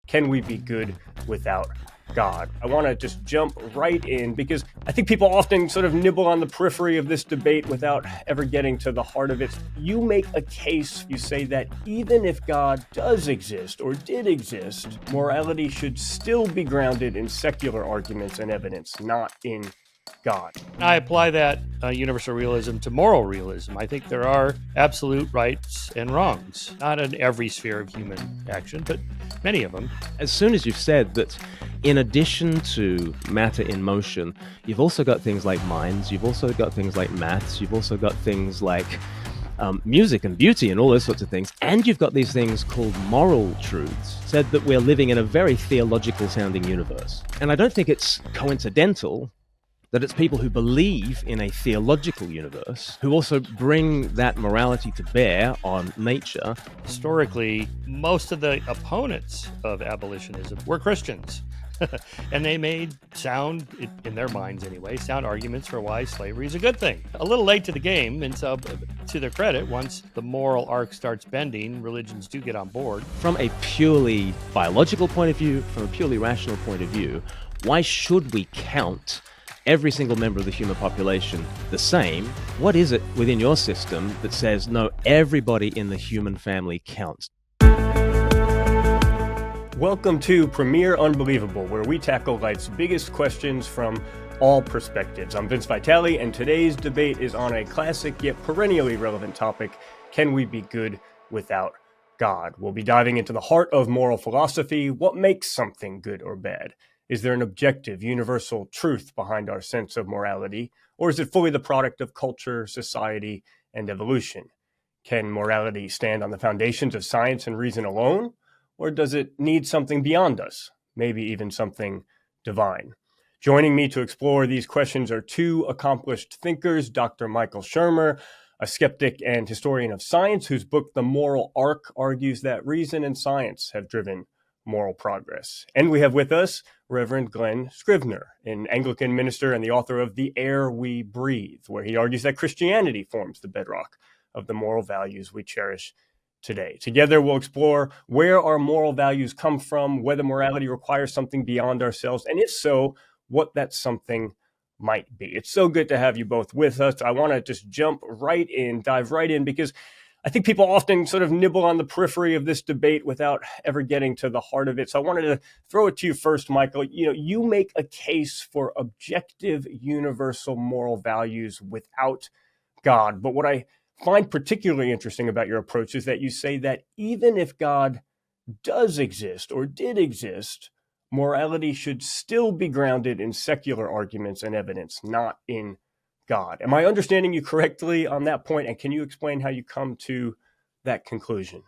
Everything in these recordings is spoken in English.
Can we be good without God? I want to just jump right in because I think people often sort of nibble on the periphery of this debate without ever getting to the heart of it. You make a case, you say that even if God does exist or did exist, morality should still be grounded in secular arguments and evidence, not in God. I apply that universal realism to moral realism. I think there are absolute rights and wrongs, not in every sphere of human action, but many of them. As soon as you've said that in addition to matter in motion, you've also got things like minds, you've also got things like maths, you've also got things like music and beauty and all those sorts of things, and you've got these things called moral truths, said that we're living in a very theological sounding universe. And I don't think it's coincidental that it's people who believe in a theological universe who also bring that morality to bear on nature. Historically, most of the opponents of abolitionism were Christians. And they made sound, in their minds anyway, sound arguments for why slavery is a good thing. A little late to the game, and so to their credit, once the moral arc starts bending, religions do get on board. From a purely biological point of view, from a purely rational point of view, why should we count every single member of the human population the same? What is it within your system that says, no, everybody in the human family counts? Welcome to Premier Unbelievable, where we tackle life's biggest questions from all perspectives. I'm Vince Vitale, and today's debate is on a classic yet perennially relevant topic: can we be good without God? We'll be diving into the heart of moral philosophy. What makes something good or bad? Is there an objective, universal truth behind our sense of morality, or is it fully the product of culture, society, and evolution? Can morality stand on the foundations of science and reason alone, or does it need something beyond us, maybe even something divine? Joining me to explore these questions are two accomplished thinkers: Dr. Michael Shermer, a skeptic and historian of science whose book The Moral Arc argues that reason and science have driven moral progress. And we have with us Reverend Glen Scrivener, an Anglican minister and the author of The Air We Breathe, where he argues that Christianity forms the bedrock of the moral values we cherish today. Together, we'll explore where our moral values come from, whether morality requires something beyond ourselves, and if so, what that something might be. It's so good to have you both with us. I want to just jump right in, dive right in, because I think people often sort of nibble on the periphery of this debate without ever getting to the heart of it. So I wanted to throw it to you first, Michael. You make a case for objective, universal moral values without God. But what I find particularly interesting about your approach is that you say that even if God does exist or did exist, morality should still be grounded in secular arguments and evidence, not in God. Am I understanding you correctly on that point? And can you explain how you come to that conclusion?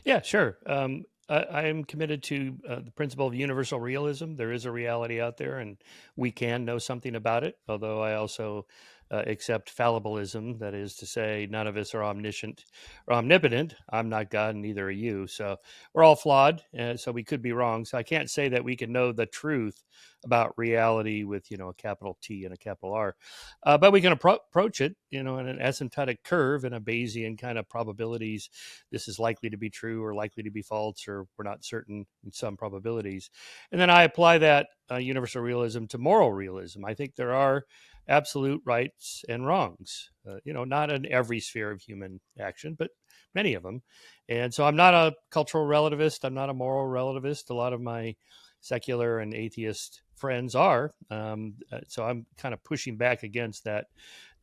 Yeah, sure. I am committed to the principle of universal realism. There is a reality out there, and we can know something about it, although I also accept fallibilism. That is to say, none of us are omniscient or omnipotent. I'm not God, and neither are you. So we're all flawed, so we could be wrong. So I can't say that we can know the truth about reality with, a capital T and a capital R. But we can approach it, in an asymptotic curve and a Bayesian kind of probabilities. This is likely to be true or likely to be false, or we're not certain in some probabilities. And then I apply that universal realism to moral realism. I think there are absolute rights and wrongs, not in every sphere of human action, but many of them. And so I'm not a cultural relativist. I'm not a moral relativist. A lot of my secular and atheist friends are. So I'm kind of pushing back against that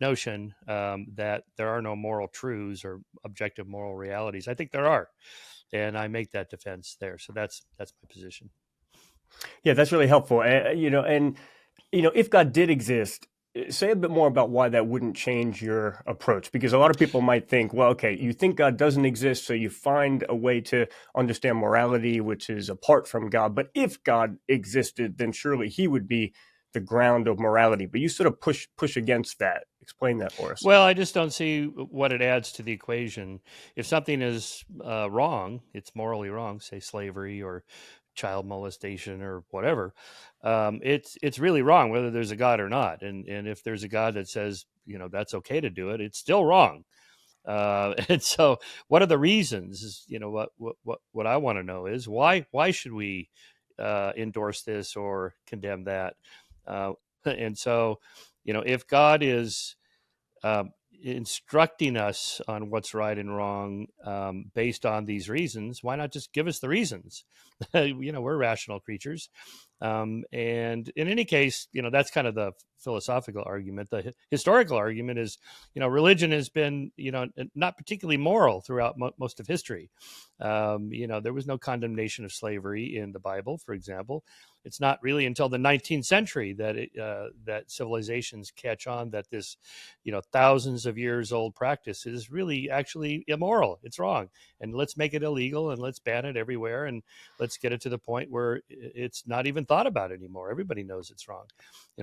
notion that there are no moral truths or objective moral realities. I think there are. And I make that defense there. So that's my position. Yeah, that's really helpful. If God did exist, say a bit more about why that wouldn't change your approach, because a lot of people might think, well, okay, you think God doesn't exist, so you find a way to understand morality, which is apart from God. But if God existed, then surely he would be the ground of morality. But you sort of push against that. Explain that for us. Well, I just don't see what it adds to the equation. If something is wrong, it's morally wrong, say slavery or child molestation or whatever, it's really wrong whether there's a God or not. And if there's a God that says, that's okay to do it, it's still wrong. And so, what are the reasons? What I want to know is why should we endorse this or condemn that? And so, if God is instructing us on what's right and wrong based on these reasons, why not just give us the reasons? We're rational creatures. And in any case, that's kind of the philosophical argument. The historical argument is, religion has been, not particularly moral throughout most of history. There was no condemnation of slavery in the Bible, for example. It's not really until the 19th century that civilizations catch on that this, thousands of years old practice is really actually immoral. It's wrong, and let's make it illegal and let's ban it everywhere, and let's get it to the point where it's not even thought about anymore. Everybody knows it's wrong.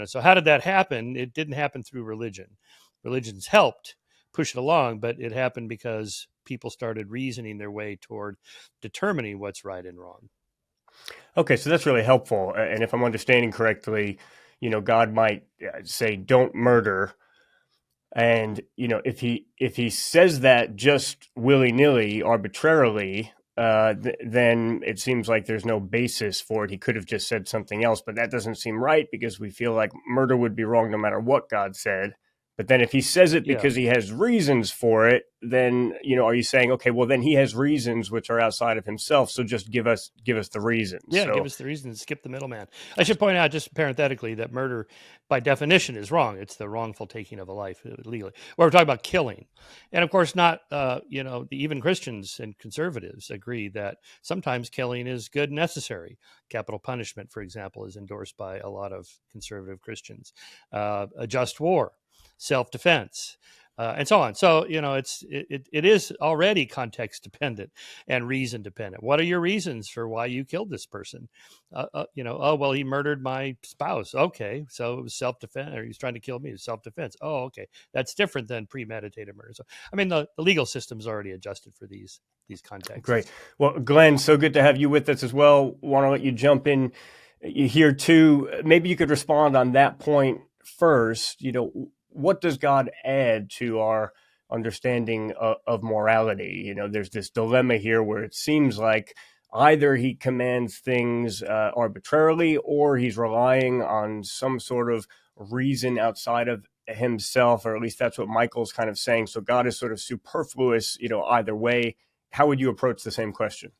So how did that happen? It didn't happen through religion. Religion's helped push it along, but it happened because people started reasoning their way toward determining what's right and wrong. Okay, so that's really helpful. And if I'm understanding correctly, God might say, "Don't murder," and if he says that just willy nilly, arbitrarily, then it seems like there's no basis for it. He could have just said something else, but that doesn't seem right because we feel like murder would be wrong no matter what God said. But then if he says it because he has reasons for it, then, are you saying, okay, well, then he has reasons which are outside of himself, so just give us the reasons. Yeah, give us the reasons, skip the middleman. I should point out, just parenthetically, that murder, by definition, is wrong. It's the wrongful taking of a life legally. Well, we're talking about killing. And of course, not, even Christians and conservatives agree that sometimes killing is good and necessary. Capital punishment, for example, is endorsed by a lot of conservative Christians. A just war, self-defense, and so on. So, it is already context dependent and reason dependent. What are your reasons for why you killed this person? Oh, well, he murdered my spouse. Okay, so it was self-defense, or he's trying to kill me. It's self-defense. Oh, okay, that's different than premeditated murder. So, I mean, the legal system's already adjusted for these contexts. Great. Well, Glenn, so good to have you with us as well. Want to let you jump in here too. Maybe you could respond on that point first. What does God add to our understanding of morality? There's this dilemma here where it seems like either he commands things arbitrarily, or he's relying on some sort of reason outside of himself, or at least that's what Michael's kind of saying. So God is sort of superfluous, either way. How would you approach the same question?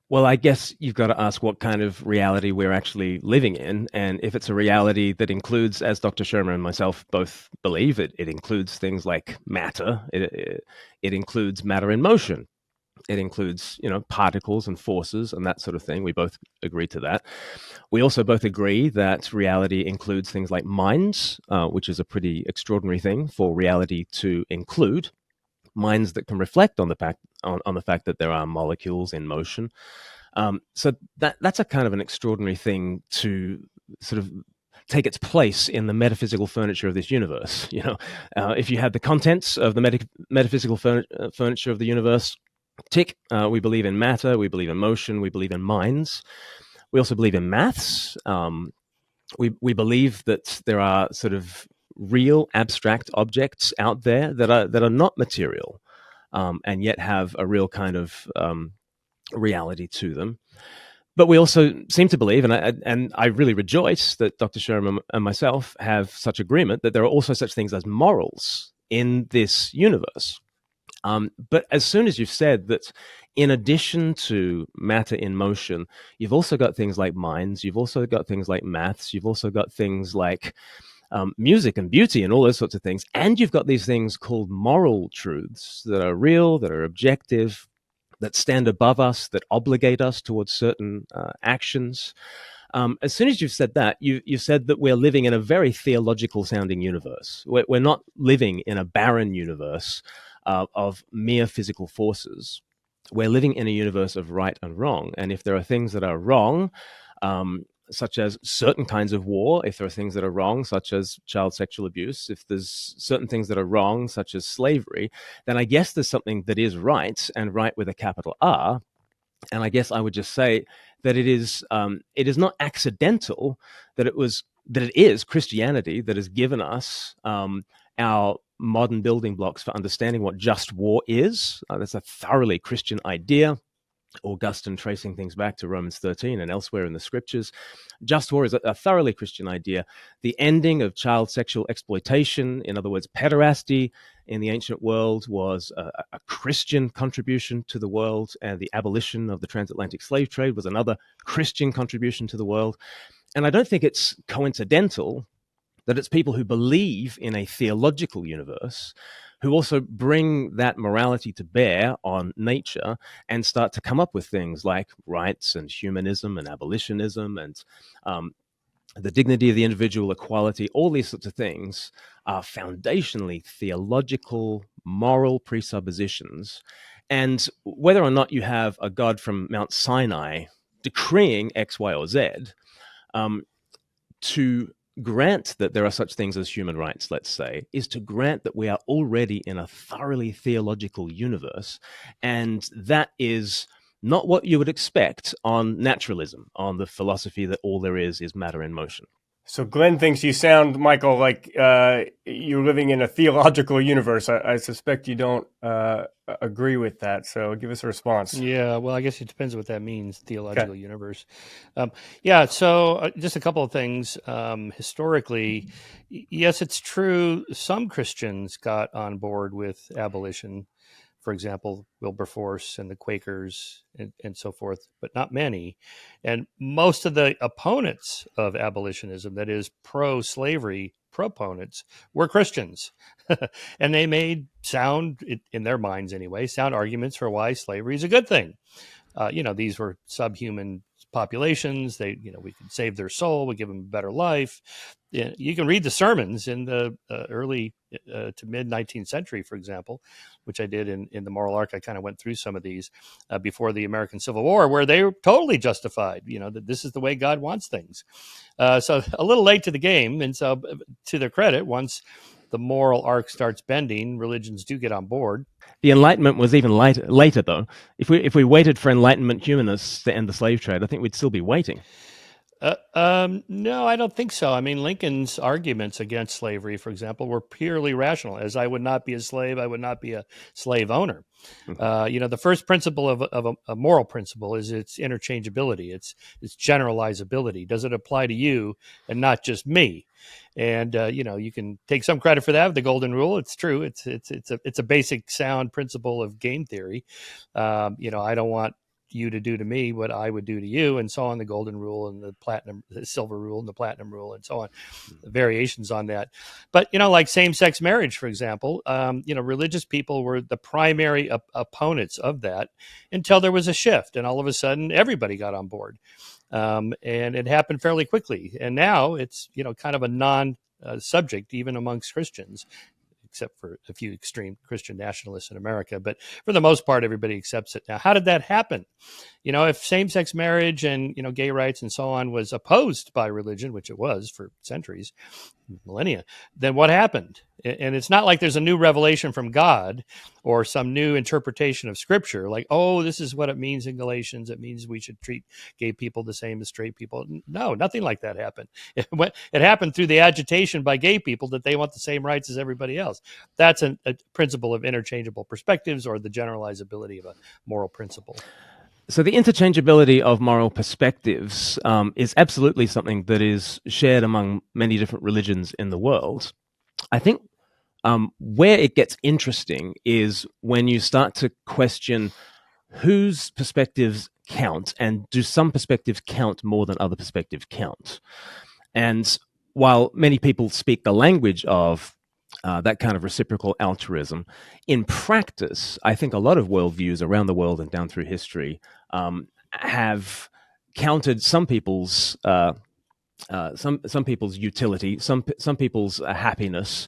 Well, I guess you've got to ask what kind of reality we're actually living in. And if it's a reality that includes, as Dr. Shermer and myself both believe, it includes things like matter. It includes matter in motion. It includes, particles and forces and that sort of thing. We both agree to that. We also both agree that reality includes things like minds, which is a pretty extraordinary thing for reality to include. Minds that can reflect on the fact that there are molecules in motion. So that's a kind of an extraordinary thing to sort of take its place in the metaphysical furniture of this universe. If you had the contents of the metaphysical furniture of the universe, tick. We believe in matter. We believe in motion. We believe in minds. We also believe in maths. We believe that there are sort of real abstract objects out there that are not material, and yet have a real kind of reality to them. But we also seem to believe, and I really rejoice that Dr. Shermer and myself have such agreement, that there are also such things as morals in this universe. But as soon as you've said that, in addition to matter in motion, you've also got things like minds, you've also got things like maths, you've also got things like music and beauty and all those sorts of things. And you've got these things called moral truths that are real, that are objective, that stand above us, that obligate us towards certain actions. As soon as you've said that, you've said that we're living in a very theological sounding universe. We're not living in a barren universe of mere physical forces. We're living in a universe of right and wrong. And if there are things that are wrong, such as certain kinds of war, if there are things that are wrong, such as child sexual abuse, if there's certain things that are wrong, such as slavery, then I guess there's something that is right, and right with a capital R. And I guess I would just say that it is not accidental that it is Christianity that has given us our modern building blocks for understanding what just war is. That's a thoroughly Christian idea. Augustine tracing things back to Romans 13 and elsewhere in the scriptures. Just war is a thoroughly Christian idea. The ending of child sexual exploitation, in other words, pederasty in the ancient world, was a Christian contribution to the world, and the abolition of the transatlantic slave trade was another Christian contribution to the world. And I don't think it's coincidental that it's people who believe in a theological universe who also bring that morality to bear on nature and start to come up with things like rights and humanism and abolitionism and the dignity of the individual, equality. All these sorts of things are foundationally theological, moral presuppositions. And whether or not you have a God from Mount Sinai decreeing X, Y, or Z, to grant that there are such things as human rights, let's say, is to grant that we are already in a thoroughly theological universe. And that is not what you would expect on naturalism, on the philosophy that all there is matter in motion. So Glenn thinks you sound, Michael, like you're living in a theological universe. I suspect you don't agree with that. So give us a response. Yeah, well, I guess it depends what that means, theological universe. So just a couple of things. Historically, yes, it's true. Some Christians got on board with abolition. For example, Wilberforce and the Quakers and so forth, but not many. And most of the opponents of abolitionism, that is pro-slavery proponents, were Christians. And they made sound, in their minds anyway, sound arguments for why slavery is a good thing. These were subhuman populations. We could save their soul. We give them a better life. You can read the sermons in the early to mid 19th century, for example, which I did in the Moral Arc. I kind of went through some of these before the American Civil War, where they were totally justified, that this is the way God wants things. So a little late to the game. And so to their credit, once the moral arc starts bending, religions do get on board. The Enlightenment was even later, though. If we waited for Enlightenment humanists to end the slave trade, I think we'd still be waiting. No, I don't think so. I mean, Lincoln's arguments against slavery, for example, were purely rational. As I would not be a slave, I would not be a slave owner. Mm-hmm. The first principle of a moral principle is its interchangeability, its generalizability. Does it apply to you and not just me? And you can take some credit for that. The golden rule, it's true. It's a basic sound principle of game theory. I don't want you to do to me what I would do to you, and so on. The golden rule and the silver rule and the platinum rule, and so on. The variations on that. But like same-sex marriage, for example, religious people were the primary opponents of that until there was a shift, and all of a sudden everybody got on board, and it happened fairly quickly. And now it's kind of a non-subject even amongst Christians, except for a few extreme Christian nationalists in America. But for the most part, everybody accepts it now. How did that happen? If same-sex marriage and, gay rights and so on was opposed by religion, which it was for centuries, millennia, then what happened? And it's not like there's a new revelation from God or some new interpretation of Scripture, like, oh, this is what it means in Galatians. It means we should treat gay people the same as straight people. No, nothing like that happened. It happened through the agitation by gay people that they want the same rights as everybody else. That's a principle of interchangeable perspectives, or the generalizability of a moral principle. So the interchangeability of moral perspectives is absolutely something that is shared among many different religions in the world. I think where it gets interesting is when you start to question whose perspectives count, and do some perspectives count more than other perspectives count. And while many people speak the language of that kind of reciprocal altruism, in practice, I think a lot of worldviews around the world and down through history have counted some people's utility, some people's happiness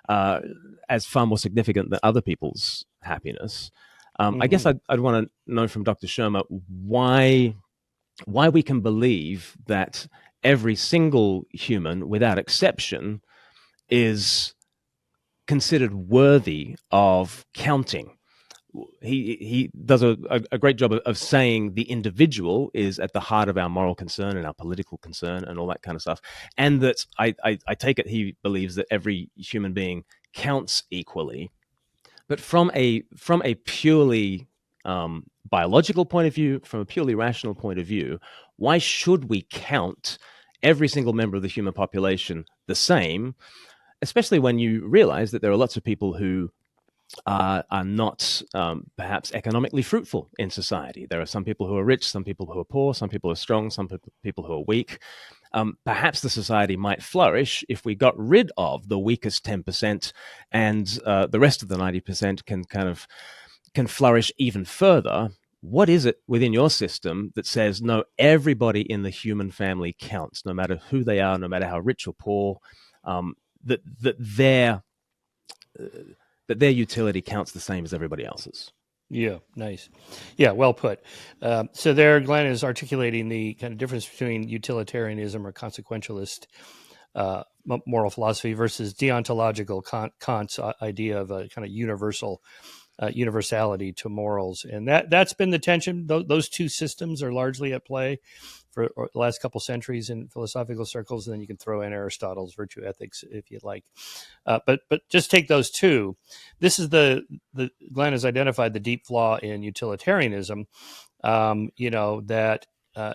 as far more significant than other people's happiness. I guess I'd want to know from Dr. Shermer why we can believe that every single human, without exception, is considered worthy of counting. He does a great job of saying the individual is at the heart of our moral concern and our political concern and all that kind of stuff. And that I take it he believes that every human being counts equally. But from a purely biological point of view, from a purely rational point of view, why should we count every single member of the human population the same, especially when you realize that there are lots of people who are not perhaps economically fruitful in society. There are some people who are rich, some people who are poor, some people who are strong, some people who are weak. Perhaps the society might flourish if we got rid of the weakest 10% and the rest of the 90% can flourish even further. What is it within your system that says, no, everybody in the human family counts, no matter who they are, no matter how rich or poor, that their utility counts the same as everybody else's? Yeah, nice. Yeah, well put. So there, Glenn is articulating the kind of difference between utilitarianism or consequentialist moral philosophy versus deontological Kant's idea of a kind of universality to morals, and that's been the tension. Those two systems are largely at play for the last couple centuries in philosophical circles, and then you can throw in Aristotle's virtue ethics if you'd like. But just take those two. This is the Glenn has identified the deep flaw in utilitarianism. That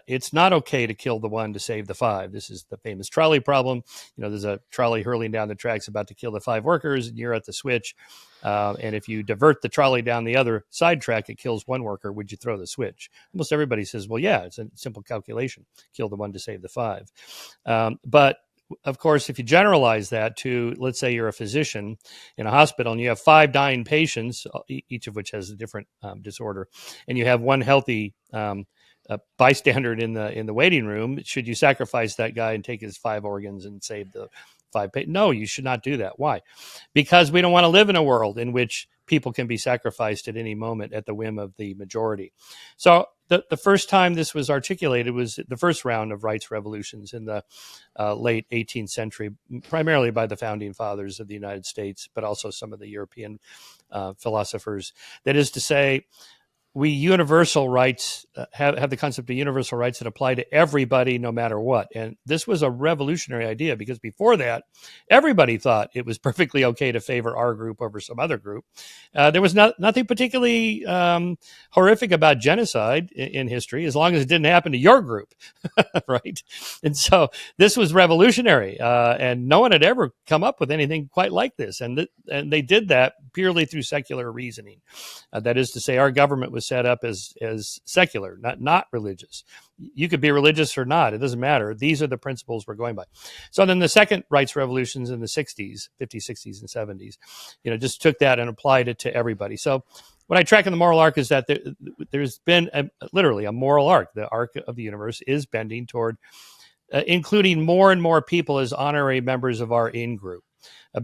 it's not okay to kill the one to save the five. This is the famous trolley problem. There's a trolley hurling down the tracks about to kill the five workers, and you're at the switch. And if you divert the trolley down the other side track, it kills one worker. Would you throw the switch? Almost everybody says, well, yeah, it's a simple calculation. Kill the one to save the five. But of course, if you generalize that to, let's say you're a physician in a hospital and you have 5 dying patients, each of which has a different disorder, and you have one healthy bystander in the waiting room, should you sacrifice that guy and take his 5 organs and save the 5 patients? No, you should not do that. Why? Because we don't want to live in a world in which people can be sacrificed at any moment at the whim of the majority. So the first time this was articulated was the first round of rights revolutions in the late 18th century, primarily by the founding fathers of the United States, but also some of the European philosophers. That is to say, we universal rights have the concept of universal rights that apply to everybody, no matter what. And this was a revolutionary idea because before that, everybody thought it was perfectly okay to favor our group over some other group. There was nothing particularly horrific about genocide in history, as long as it didn't happen to your group, right? And so this was revolutionary, and no one had ever come up with anything quite like this. And they did that purely through secular reasoning. That is to say, our government was set up as secular, not religious. You could be religious or not. It doesn't matter. These are the principles we're going by. So then the second rights revolutions in the 60s, 50s, 60s, and 70s, just took that and applied it to everybody. So what I track in the moral arc is that there's been literally a moral arc. The arc of the universe is bending toward including more and more people as honorary members of our in-group.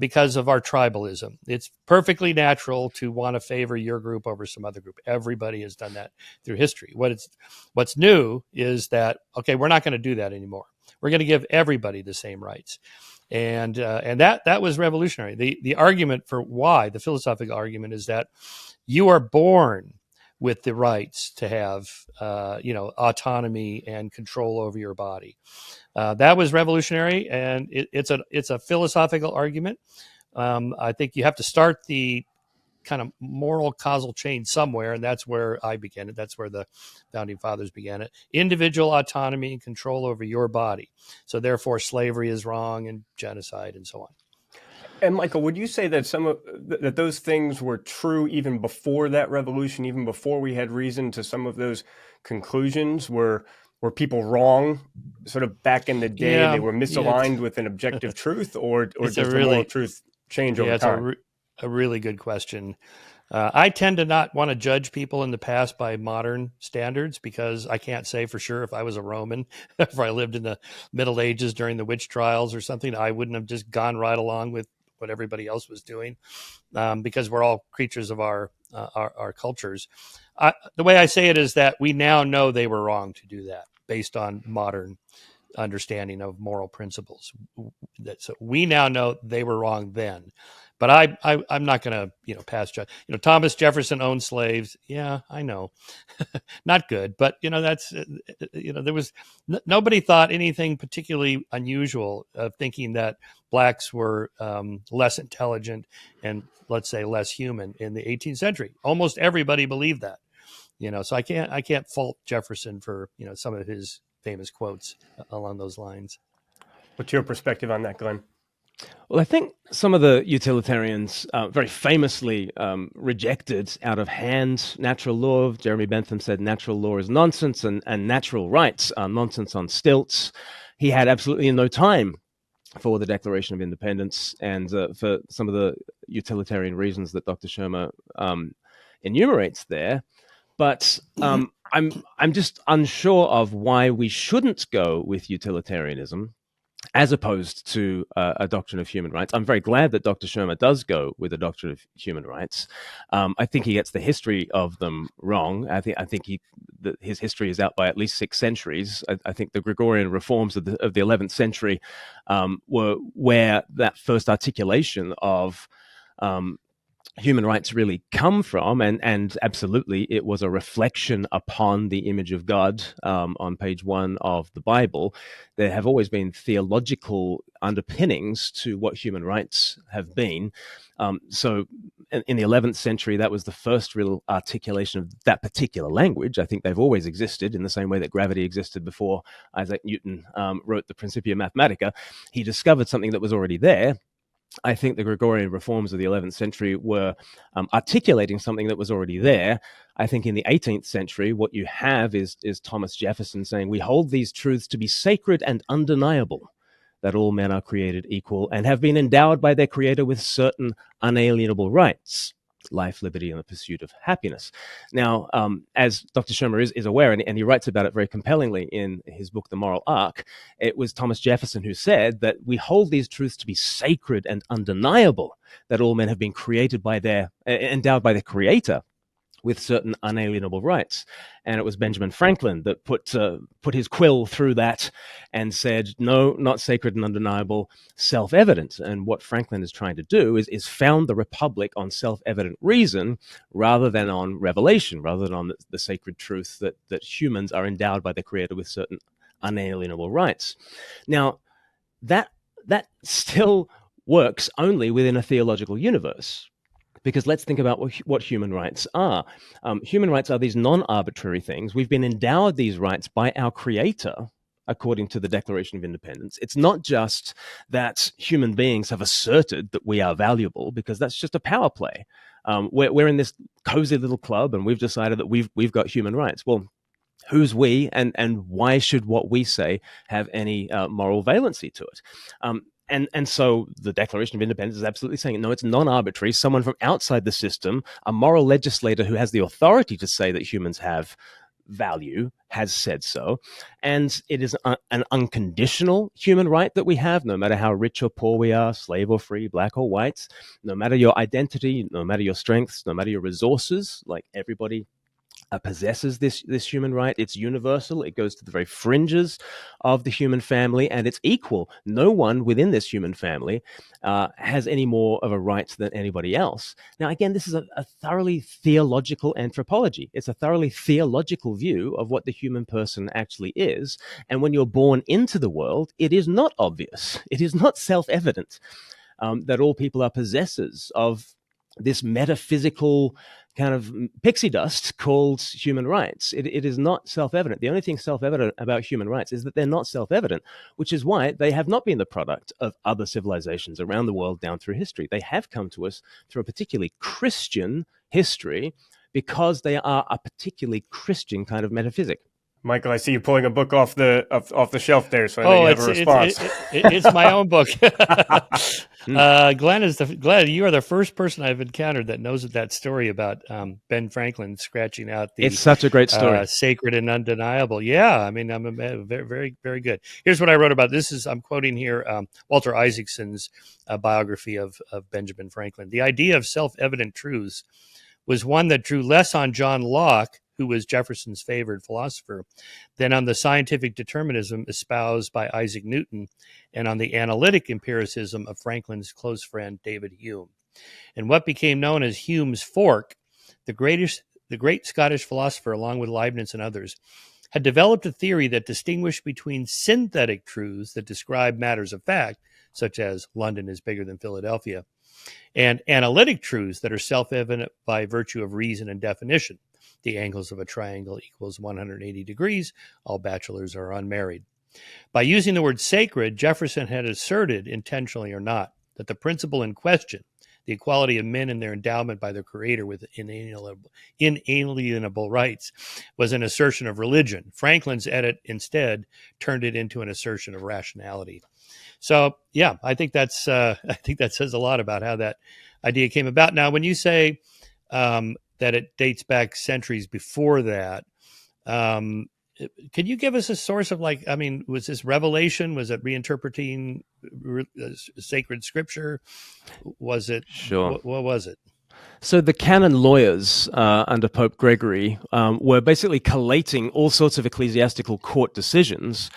Because of our tribalism. It's perfectly natural to want to favor your group over some other group. Everybody has done that through history. What's new is that, okay, we're not going to do that anymore. We're going to give everybody the same rights. And that was revolutionary. The argument for why, the philosophical argument, is that you are born with the rights to have, autonomy and control over your body. That was revolutionary, and it's a philosophical argument. I think you have to start the kind of moral causal chain somewhere, and that's where I began it. That's where the founding fathers began it. Individual autonomy and control over your body. So therefore, slavery is wrong, and genocide, and so on. And Michael, would you say that that those things were true even before that revolution, even before we had reason to some of those conclusions? Were people wrong sort of back in the day? Yeah, they were misaligned with an objective truth, or does the moral truth change over it's time? a really good question. I tend to not want to judge people in the past by modern standards because I can't say for sure if I was a Roman, if I lived in the Middle Ages during the witch trials or something, I wouldn't have just gone right along with what everybody else was doing, because we're all creatures of our cultures. The way I say it is that we now know they were wrong to do that based on modern understanding of moral principles. So we now know they were wrong then. But I'm not going to, pass judge. Thomas Jefferson owned slaves. Yeah, I know. Not good. But, that's, there was nobody thought anything particularly unusual of thinking that blacks were less intelligent and, let's say, less human in the 18th century. Almost everybody believed that, so I can't fault Jefferson for, some of his famous quotes along those lines. What's your perspective on that, Glenn? Well, I think some of the utilitarians very famously rejected out of hand natural law. Jeremy Bentham said natural law is nonsense and natural rights are nonsense on stilts. He had absolutely no time for the Declaration of Independence and for some of the utilitarian reasons that Dr. Shermer enumerates there. But I'm just unsure of why we shouldn't go with utilitarianism as opposed to a doctrine of human rights. I'm very glad that Dr. Shermer does go with a doctrine of human rights. I think he gets the history of them wrong. I think his history is out by at least 6 centuries. I think the Gregorian reforms of the 11th century were where that first articulation of human rights really come from, and absolutely it was a reflection upon the image of God on page 1 of the Bible. There have always been theological underpinnings to what human rights have been. So in the 11th century, that was the first real articulation of that particular language. I think they've always existed in the same way that gravity existed before Isaac Newton wrote the Principia Mathematica. He discovered something that was already there. I think the Gregorian reforms of the 11th century were articulating something that was already there. I think in the 18th century, what you have is Thomas Jefferson saying, we hold these truths to be sacred and undeniable, that all men are created equal and have been endowed by their creator with certain unalienable rights, life, liberty, and the pursuit of happiness. Now, as Dr. Shermer is aware, and he writes about it very compellingly in his book, The Moral Arc, it was Thomas Jefferson who said that we hold these truths to be sacred and undeniable, that all men have been endowed by their creator with certain unalienable rights. And it was Benjamin Franklin that put his quill through that and said, no, not sacred and undeniable, self-evident. And what Franklin is trying to do is found the Republic on self-evident reason rather than on revelation, rather than on the sacred truth that humans are endowed by the Creator with certain unalienable rights. Now, that still works only within a theological universe. Because let's think about what human rights are. Human rights are these non-arbitrary things. We've been endowed these rights by our Creator, according to the Declaration of Independence. It's not just that human beings have asserted that we are valuable, because that's just a power play. We're in this cozy little club, and we've decided that we've got human rights. Well, who's we, and why should what we say have any moral valency to it? And so the Declaration of Independence is absolutely saying, no, it's non-arbitrary. Someone from outside the system, a moral legislator who has the authority to say that humans have value, has said so. And it is an unconditional human right that we have, no matter how rich or poor we are, slave or free, black or white, no matter your identity, no matter your strengths, no matter your resources, like everybody possesses this human right. It's universal. It goes to the very fringes of the human family, and it's equal. No one within this human family has any more of a right than anybody else. Now, again, this is a thoroughly theological anthropology. It's a thoroughly theological view of what the human person actually is. And when you're born into the world, it is not obvious. It is not self-evident that all people are possessors of this metaphysical kind of pixie dust called human rights. It is not self-evident. The only thing self-evident about human rights is that they're not self-evident, which is why they have not been the product of other civilizations around the world down through history. They have come to us through a particularly Christian history because they are a particularly Christian kind of metaphysic. Michael, I see you pulling a book off the shelf there, so I know you have a response. It's my own book. Glenn, you are the first person I've encountered that knows that story about Ben Franklin scratching out the. It's such a great story. Sacred and undeniable. Yeah, I mean, I'm very, very, very good. Here's what I wrote about this. I'm quoting here Walter Isaacson's biography of Benjamin Franklin. The idea of self-evident truths was one that drew less on John Locke, who was Jefferson's favorite philosopher, then on the scientific determinism espoused by Isaac Newton, and on the analytic empiricism of Franklin's close friend David Hume. And what became known as Hume's fork, the great Scottish philosopher, along with Leibniz and others, had developed a theory that distinguished between synthetic truths that describe matters of fact, such as London is bigger than Philadelphia, and analytic truths that are self-evident by virtue of reason and definition. The angles of a triangle equals 180 degrees. All bachelors are unmarried. By using the word sacred, Jefferson had asserted, intentionally or not, that the principle in question, the equality of men and their endowment by their creator with inalienable rights, was an assertion of religion. Franklin's edit instead turned it into an assertion of rationality. So, yeah, I think that says a lot about how that idea came about. Now, when you say that it dates back centuries before that, can you give us a source of, like, I mean, was this revelation? Was it reinterpreting sacred scripture? Was it? Sure. What was it? So the canon lawyers under Pope Gregory were basically collating all sorts of ecclesiastical court decisions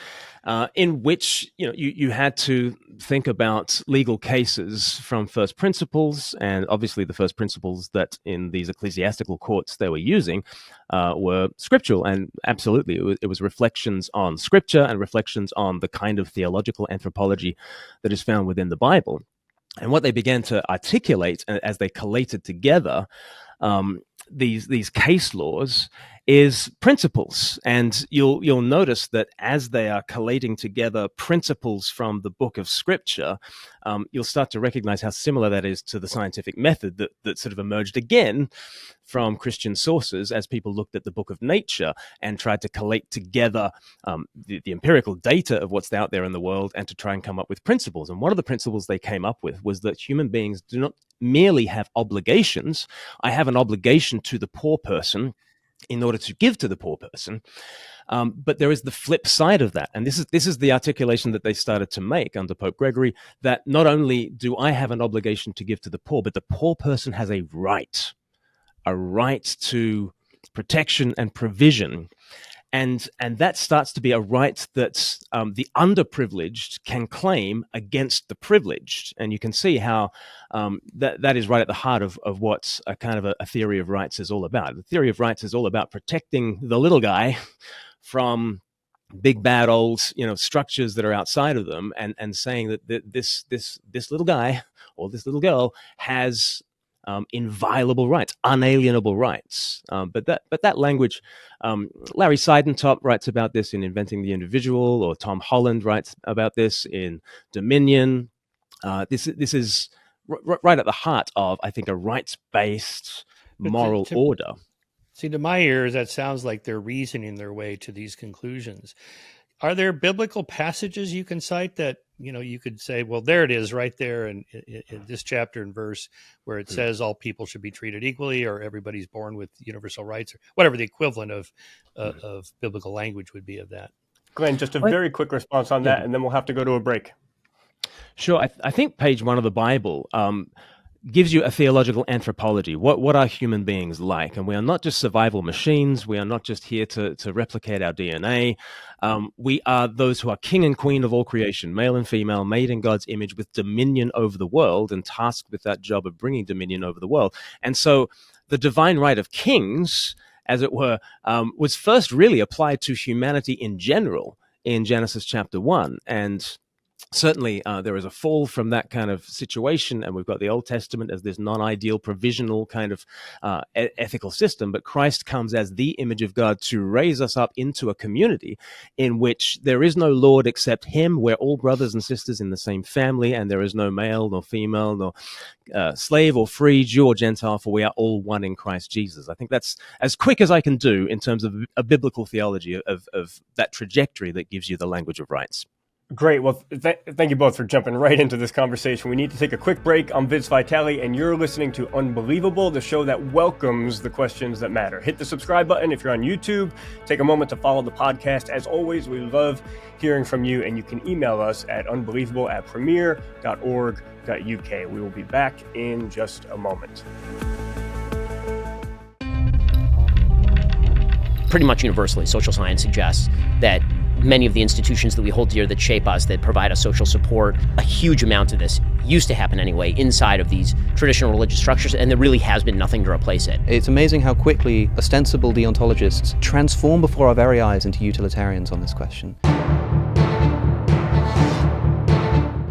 in which you had to think about legal cases from first principles, and obviously the first principles that in these ecclesiastical courts they were using were scriptural, and absolutely it was reflections on scripture and reflections on the kind of theological anthropology that is found within the Bible. And what they began to articulate as they collated together these case laws is principles. And you'll notice that as they are collating together principles from the book of Scripture, you'll start to recognize how similar that is to the scientific method that sort of emerged again from Christian sources as people looked at the book of nature and tried to collate together the empirical data of what's out there in the world and to try and come up with principles. And one of the principles they came up with was that human beings do not merely have obligations. I have an obligation to the poor person in order to give to the poor person. But there is the flip side of that. And this is the articulation that they started to make under Pope Gregory, that not only do I have an obligation to give to the poor, but the poor person has a right to protection and provision. And that starts to be a right that the underprivileged can claim against the privileged. And you can see how that is right at the heart of what a kind of a theory of rights is all about. The theory of rights is all about protecting the little guy from big bad old structures that are outside of them, and saying that this little guy or this little girl has inviolable rights, unalienable rights. But that language, Larry Seidentop writes about this in Inventing the Individual, or Tom Holland writes about this in Dominion. This is right at the heart of, I think, a rights-based moral order. See, to my ears, that sounds like they're reasoning their way to these conclusions. Are there biblical passages you can cite that, you could say, well, there it is right there in this chapter and verse where it says all people should be treated equally, or everybody's born with universal rights, or whatever the equivalent of biblical language would be of that? Glenn, just a very quick response on that, and then we'll have to go to a break. Sure. I think page 1 of the Bible gives you a theological anthropology. What are human beings like? And we are not just survival machines. We are not just here to replicate our DNA. We are those who are king and queen of all creation, male and female, made in God's image, with dominion over the world and tasked with that job of bringing dominion over the world. And so the divine right of kings, as it were, was first really applied to humanity in general in Genesis chapter 1. And certainly, there is a fall from that kind of situation, and we've got the Old Testament as this non-ideal, provisional kind of ethical system, but Christ comes as the image of God to raise us up into a community in which there is no Lord except Him. We're all brothers and sisters in the same family, and there is no male nor female, nor slave or free, Jew or Gentile, for we are all one in Christ Jesus. I think that's as quick as I can do in terms of a biblical theology of that trajectory that gives you the language of rights. Great. Well, thank you both for jumping right into this conversation. We need to take a quick break. I'm Vince Vitale, and you're listening to Unbelievable, the show that welcomes the questions that matter. Hit the subscribe button if you're on YouTube. Take a moment to follow the podcast. As always, we love hearing from you, and you can email us at unbelievable@premier.org.uk. We will be back in just a moment. pretty much universally, social science suggests that many of the institutions that we hold dear, that shape us, that provide us social support, a huge amount of this used to happen anyway inside of these traditional religious structures, and there really has been nothing to replace it. It's amazing how quickly ostensible deontologists transform before our very eyes into utilitarians on this question.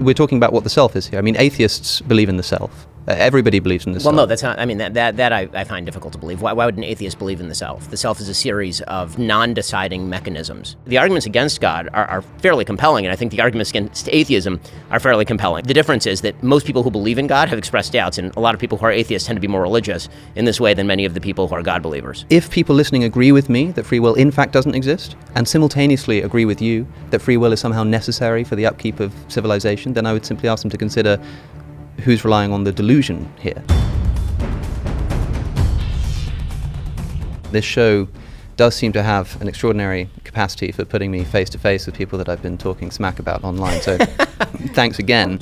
We're talking about what the self is here. I mean, atheists believe in the self. Everybody believes in the self. Well, no, that's not. I mean, that I find difficult to believe. Why would an atheist believe in the self? The self is a series of non-deciding mechanisms. The arguments against God are fairly compelling, and I think the arguments against atheism are fairly compelling. The difference is that most people who believe in God have expressed doubts, and a lot of people who are atheists tend to be more religious in this way than many of the people who are God believers. If people listening agree with me that free will in fact doesn't exist, and simultaneously agree with you that free will is somehow necessary for the upkeep of civilization, then I would simply ask them to consider who's relying on the delusion here. This show does seem to have an extraordinary capacity for putting me face to face with people that I've been talking smack about online, so thanks again.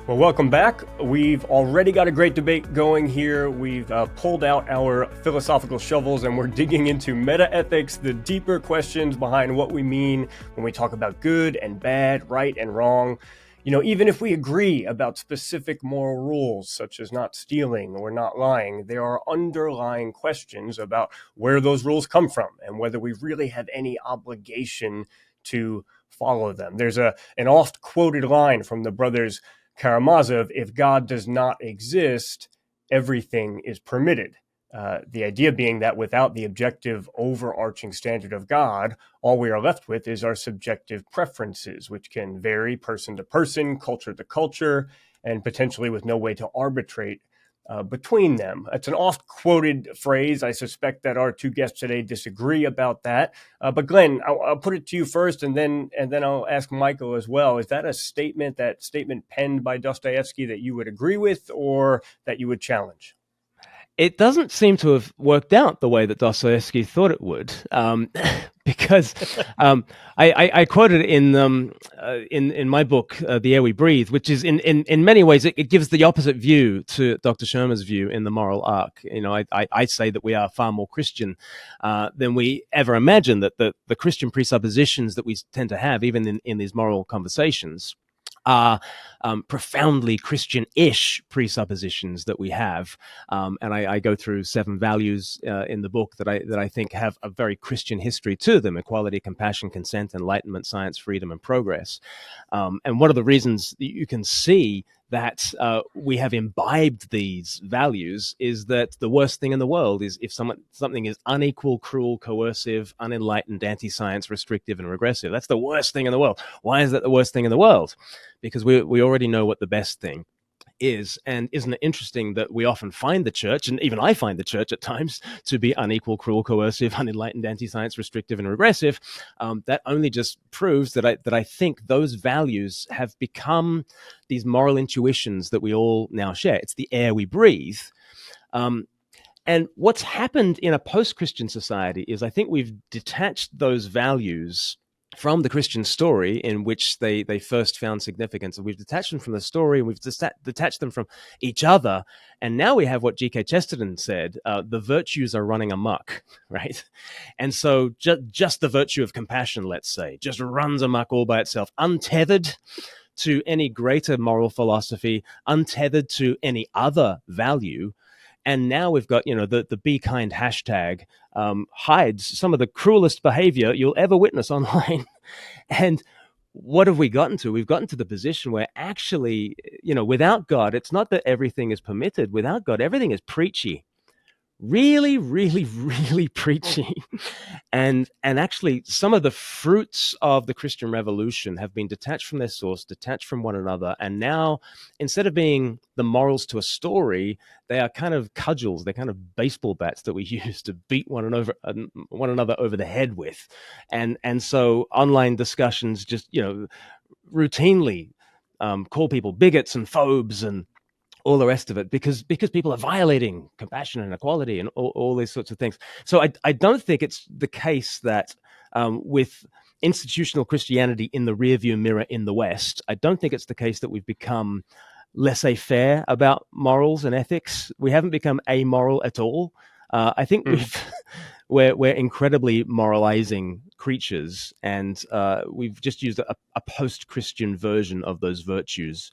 Well, welcome back. We've already got a great debate going here. We've pulled out our philosophical shovels and we're digging into meta-ethics, the deeper questions behind what we mean when we talk about good and bad, right and wrong. You know, even if we agree about specific moral rules, such as not stealing or not lying, there are underlying questions about where those rules come from and whether we really have any obligation to follow them. There's an oft-quoted line from the brothers Karamazov: if God does not exist, everything is permitted. The idea being that without the objective overarching standard of God, all we are left with is our subjective preferences, which can vary person to person, culture to culture, and potentially with no way to arbitrate between them. It's an oft-quoted phrase. I suspect that our two guests today disagree about that. But Glenn, I'll put it to you first, and then I'll ask Michael as well. Is that a statement penned by Dostoevsky that you would agree with or that you would challenge? It doesn't seem to have worked out the way that Dostoevsky thought it would, because I quoted in my book, The Air We Breathe, which is in many ways it gives the opposite view to Dr. Shermer's view in The Moral Arc. You know, I say that we are far more Christian than we ever imagined. That the Christian presuppositions that we tend to have, even in these moral conversations, are profoundly Christian-ish presuppositions that we have, and I go through 7 values in the book that I think have a very Christian history to them: equality, compassion, consent, enlightenment, science, freedom, and progress. And one of the reasons that you can see that we have imbibed these values is that the worst thing in the world is if something is unequal, cruel, coercive, unenlightened, anti-science, restrictive, and regressive. That's the worst thing in the world. Why is that the worst thing in the world? Because we already know what the best thing is. And isn't it interesting that we often find the church, and even I find the church at times, to be unequal, cruel, coercive, unenlightened, anti-science, restrictive, and regressive? That only just proves that I think those values have become these moral intuitions that we all now share. It's the air we breathe. And what's happened in a post-Christian society is I think we've detached those values from the Christian story in which they first found significance. And we've detached them from the story, and we've detached them from each other. And now we have what G.K. Chesterton said, the virtues are running amok, right? And so just the virtue of compassion, let's say, just runs amok all by itself, untethered to any greater moral philosophy, untethered to any other value. And now we've got, the Be Kind hashtag hides some of the cruelest behavior you'll ever witness online. And what have we gotten to? We've gotten to the position where actually, without God, it's not that everything is permitted. Without God, everything is preachy. Really, really, really preachy. And actually, some of the fruits of the Christian Revolution have been detached from their source, detached from one another. And now, instead of being the morals to a story, they are kind of cudgels. They're kind of baseball bats that we use to beat one another over the head with. And so online discussions just, routinely call people bigots and phobes and all the rest of it, because people are violating compassion and equality and all these sorts of things. So I don't think it's the case that with institutional Christianity in the rearview mirror in the West, I don't think it's the case that we've become laissez-faire about morals and ethics. We haven't become amoral at all. I think we're incredibly moralizing creatures, and we've just used a post-Christian version of those virtues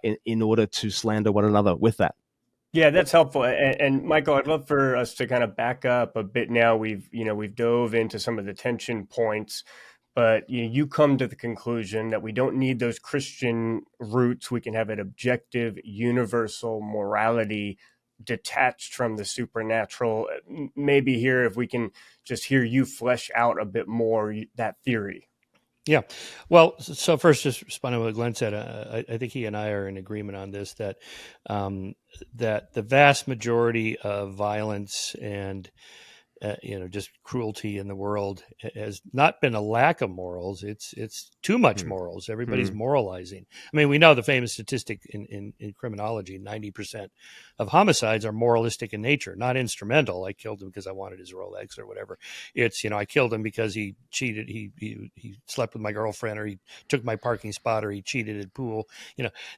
in order to slander one another with that. Yeah, that's helpful. And Michael, I'd love for us to kind of back up a bit now. We've dove into some of the tension points, but you come to the conclusion that we don't need those Christian roots. We can have an objective, universal morality detached from the supernatural. Maybe here, if we can just hear you flesh out a bit more that theory. Yeah. Well, so first, just responding to what Glenn said, I think he and I are in agreement on this, that that the vast majority of violence and just cruelty in the world has not been a lack of morals. It's too much morals. Everybody's moralizing. I mean, we know the famous statistic in criminology: 90% of homicides are moralistic in nature, not instrumental. I killed him because I wanted his Rolex or whatever. It's I killed him because he cheated. He slept with my girlfriend, or he took my parking spot, or he cheated at pool.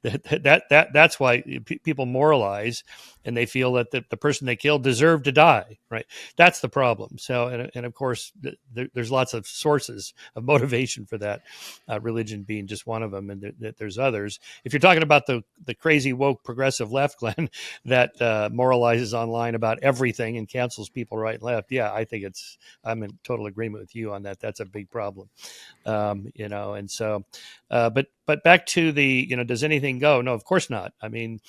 That's why people moralize, and they feel that the person they killed deserved to die. Right. That's the problem. So, and of course, there's lots of sources of motivation for that, religion being just one of them, and there's others. If you're talking about the crazy woke progressive left, Glenn, that moralizes online about everything and cancels people right and left, yeah, I think I'm in total agreement with you on that. That's a big problem, and so, but back to the, does anything go? No, of course not. I mean,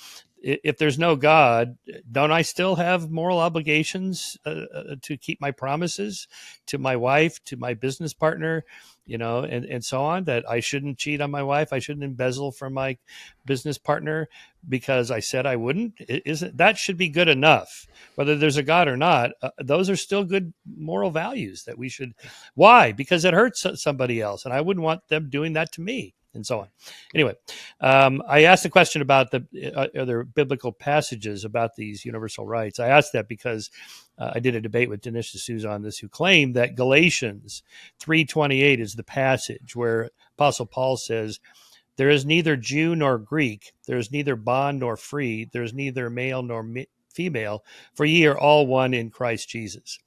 if there's no God, don't I still have moral obligations to keep my promises to my wife, to my business partner, and so on, that I shouldn't cheat on my wife, I shouldn't embezzle from my business partner because I said I wouldn't? That should be good enough, whether there's a God or not. Those are still good moral values that we should. Why? Because it hurts somebody else, and I wouldn't want them doing that to me, and so on. Anyway, I asked the question about are there biblical passages about these universal rights. I asked that because I did a debate with Dinesh D'Souza on this, who claimed that Galatians 3:28 is the passage where Apostle Paul says, "There is neither Jew nor Greek, there is neither bond nor free, there is neither male nor female, for ye are all one in Christ Jesus."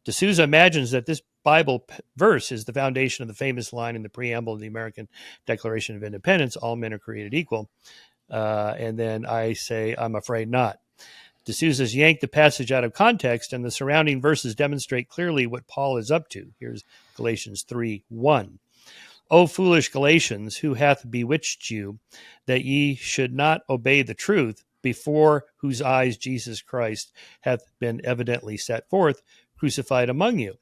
D'Souza imagines that this Bible verse is the foundation of the famous line in the preamble of the American Declaration of Independence: "All men are created equal." And then I say, I'm afraid not. D'Souza's yanked the passage out of context, and the surrounding verses demonstrate clearly what Paul is up to. Here's Galatians 3:1. "O foolish Galatians, who hath bewitched you, that ye should not obey the truth, before whose eyes Jesus Christ hath been evidently set forth, crucified among you."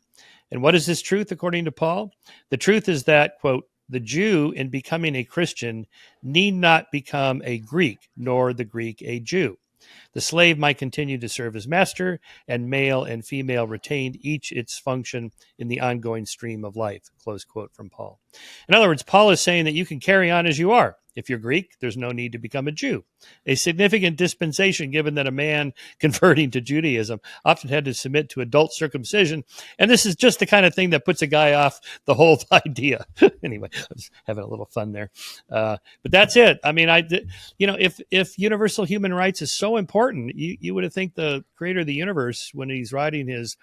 And what is this truth according to Paul? The truth is that, quote, "the Jew in becoming a Christian need not become a Greek, nor the Greek a Jew. The slave might continue to serve his master, and male and female retained each its function in the ongoing stream of life," close quote from Paul. In other words, Paul is saying that you can carry on as you are. If you're Greek, there's no need to become a Jew. A significant dispensation, given that a man converting to Judaism often had to submit to adult circumcision. And this is just the kind of thing that puts a guy off the whole idea. Anyway, I was having a little fun there. But that's it. I mean, if universal human rights is so important, you would have think the creator of the universe, when he's writing his,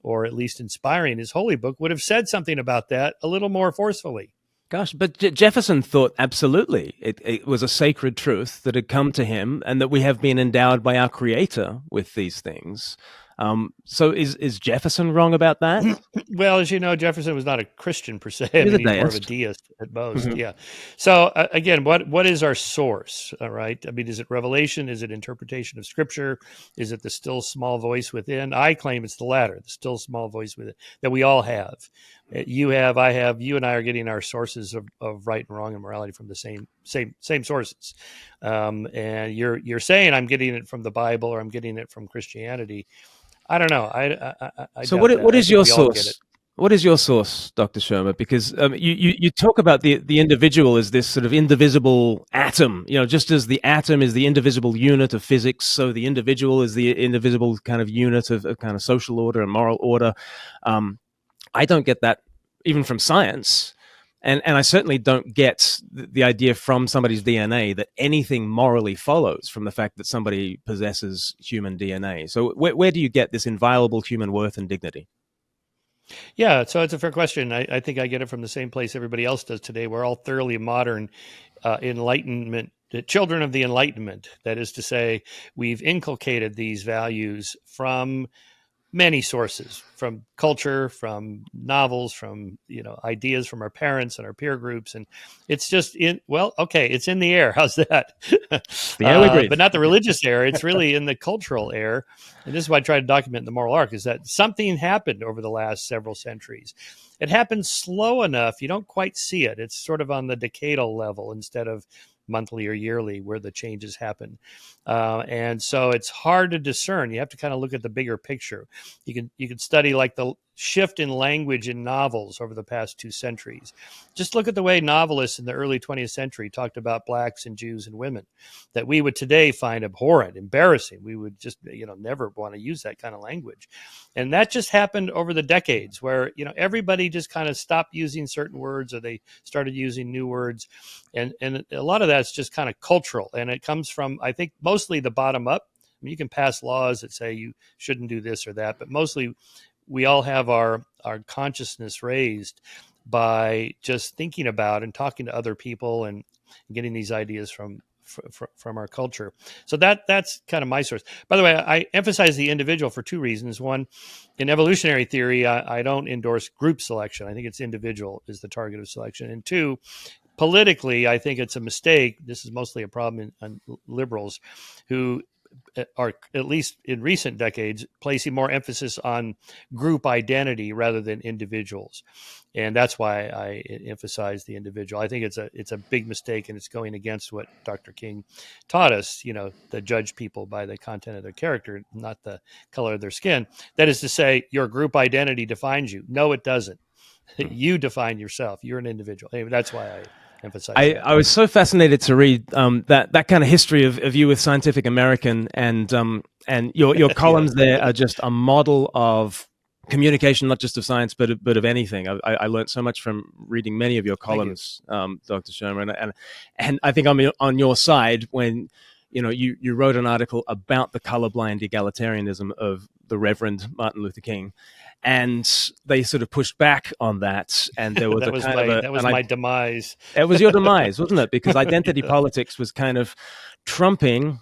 or at least inspiring his holy book, would have said something about that a little more forcefully. Gosh, but Jefferson thought absolutely it was a sacred truth that had come to him, and that we have been endowed by our Creator with these things. So is Jefferson wrong about that? Well, as you know, Jefferson was not a Christian per se. I He's mean, a he's more of a deist at most. Yeah. So again, what is our source? All right. I mean, is it revelation? Is it interpretation of Scripture? Is it the still small voice within? I claim it's the latter, the still small voice within, that we all have. You have, I have, you and I are getting our sources of right and wrong and morality from the same sources. And you're saying I'm getting it from the Bible, or I'm getting it from Christianity. I don't know. I So what is your source? What is your source, Dr. Shermer? Because you talk about the individual as this sort of indivisible atom. Just as the atom is the indivisible unit of physics, so the individual is the indivisible kind of unit of kind of social order and moral order. I don't get that even from science. And I certainly don't get the idea from somebody's DNA that anything morally follows from the fact that somebody possesses human DNA. So where do you get this inviolable human worth and dignity? Yeah, so it's a fair question. I think I get it from the same place everybody else does today. We're all thoroughly modern Enlightenment, children of the Enlightenment. That is to say, we've inculcated these values from many sources, from culture, from novels, from ideas from our parents and our peer groups, and it's just it's in the air. How's that? The air we breathe. But not the religious air. It's really in the cultural air, and this is what I try to document in the moral arc: is that something happened over the last several centuries. It happened slow enough you don't quite see it. It's sort of on the decadal level instead of monthly or yearly where the changes happen. And so it's hard to discern. You have to kind of look at the bigger picture. You can study like the shift in language in novels over the past 2 centuries. Just look at the way novelists in the early 20th century talked about blacks and Jews and women that we would today find abhorrent, embarrassing. We would just, never want to use that kind of language. And that just happened over the decades where, everybody just kind of stopped using certain words or they started using new words. And a lot of that's just kind of cultural. And it comes from, I think, mostly the bottom up. I mean, you can pass laws that say you shouldn't do this or that, but mostly we all have our consciousness raised by just thinking about and talking to other people and getting these ideas from our culture. So that's kind of my source. By the way, I emphasize the individual for 2 reasons. One, in evolutionary theory, I don't endorse group selection. I think it's individual is the target of selection. And 2, politically, I think it's a mistake. This is mostly a problem in liberals who are, at least in recent decades, placing more emphasis on group identity rather than individuals. And that's why I emphasize the individual. I think it's a big mistake, and it's going against what Dr. King taught us, to judge people by the content of their character, not the color of their skin. That is to say, your group identity defines you. No, it doesn't. You define yourself. You're an individual. Anyway, that's why I emphasize that. I was so fascinated to read that kind of history of you with Scientific American, and your columns there are just a model of communication, not just of science, but of anything. I learned so much from reading many of your columns, Dr. Shermer, and I think I'm on your side when you wrote an article about the colorblind egalitarianism of the Reverend Martin Luther King. And they sort of pushed back on that, and there was my demise. It was your demise, wasn't it? Because identity politics was kind of trumping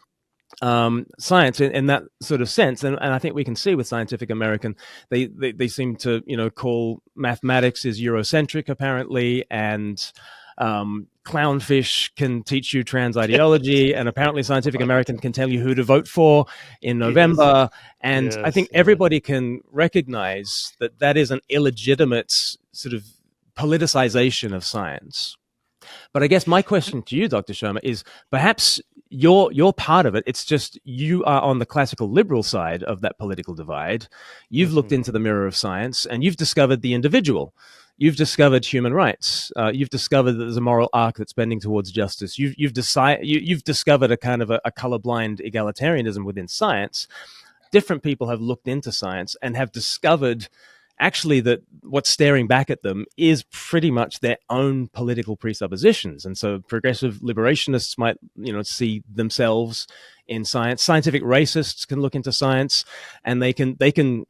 science in that sort of sense, and I think we can see with Scientific American, they seem to call mathematics is Eurocentric apparently, and Clownfish can teach you trans ideology, and apparently Scientific American can tell you who to vote for in November. And I think everybody can recognize that is an illegitimate sort of politicization of science. But I guess my question to you, Dr. Shermer, is perhaps you're part of it. It's just you are on the classical liberal side of that political divide. You've looked into the mirror of science, and you've discovered the individual. You've discovered human rights. You've discovered that there's a moral arc that's bending towards justice. You've discovered a kind of a colorblind egalitarianism within science. Different people have looked into science and have discovered actually that what's staring back at them is pretty much their own political presuppositions. And so progressive liberationists might, see themselves in science. Scientific racists can look into science, and they can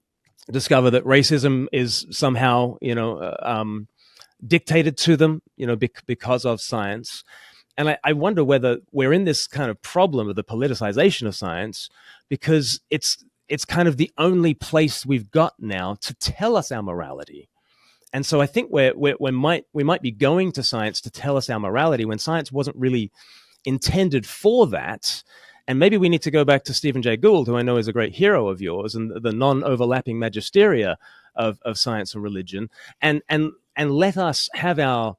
discover that racism is somehow, dictated to them, because of science. And I wonder whether we're in this kind of problem of the politicization of science because it's kind of the only place we've got now to tell us our morality. And so I think we might be going to science to tell us our morality when science wasn't really intended for that. And maybe we need to go back to Stephen Jay Gould, who I know is a great hero of yours, and the non-overlapping magisteria of science and religion, and let us have our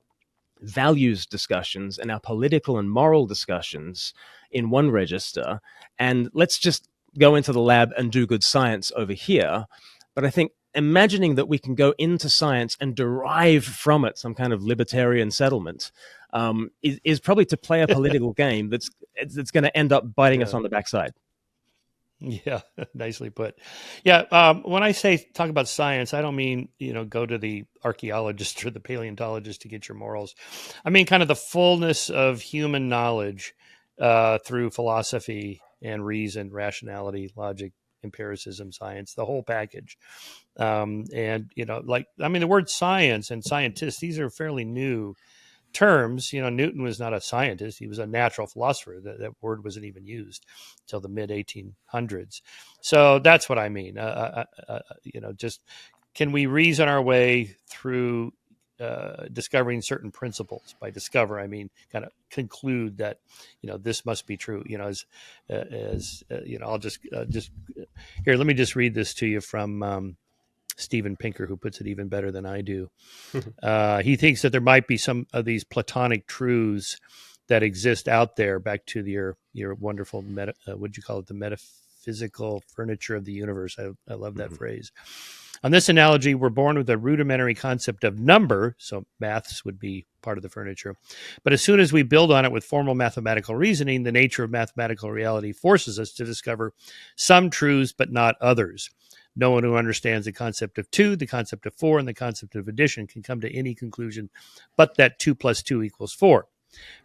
values discussions and our political and moral discussions in one register, and let's just go into the lab and do good science over here. But I think imagining that we can go into science and derive from it some kind of libertarian settlement is probably to play a political game that's going to end up biting us on the backside. Yeah, nicely put. Yeah, when I talk about science, I don't mean, go to the archaeologist or the paleontologist to get your morals. I mean kind of the fullness of human knowledge through philosophy and reason, rationality, logic, empiricism, science, the whole package. And, the word science and scientist, these are fairly new terms. Newton was not a scientist. He was a natural philosopher. That word wasn't even used until the mid 1800s. So that's what I mean. Just can we reason our way through discovering certain principles? By discover, I mean kind of conclude that this must be true. I'll just here. Let me just read this to you from Steven Pinker, who puts it even better than I do. He thinks that there might be some of these Platonic truths that exist out there. Back to your wonderful what'd you call it? The metaphysical furniture of the universe. I love that phrase. On this analogy, we're born with a rudimentary concept of number, so maths would be part of the furniture. But as soon as we build on it with formal mathematical reasoning, the nature of mathematical reality forces us to discover some truths, but not others. No one who understands the concept of 2, the concept of 4, and the concept of addition can come to any conclusion but that 2 plus 2 equals 4.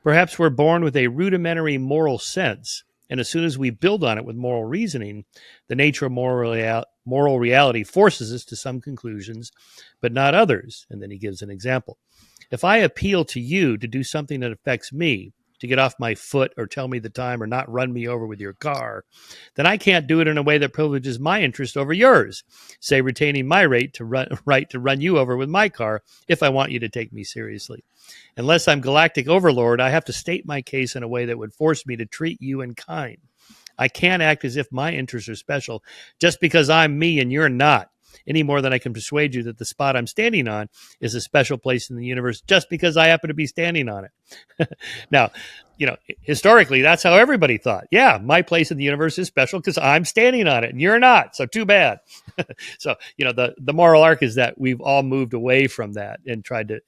Perhaps we're born with a rudimentary moral sense, and as soon as we build on it with moral reasoning, the nature of moral reality forces us to some conclusions, but not others. And then he gives an example. If I appeal to you to do something that affects me, to get off my foot or tell me the time or not run me over with your car, then I can't do it in a way that privileges my interest over yours, say retaining my right to run you over with my car if I want you to take me seriously. Unless I'm galactic overlord, I have to state my case in a way that would force me to treat you in kind. I can't act as if my interests are special just because I'm me and you're not, any more than I can persuade you that the spot I'm standing on is a special place in the universe just because I happen to be standing on it. Now, historically, that's how everybody thought. Yeah, my place in the universe is special because I'm standing on it and you're not. So too bad. So, the moral arc is that we've all moved away from that and tried to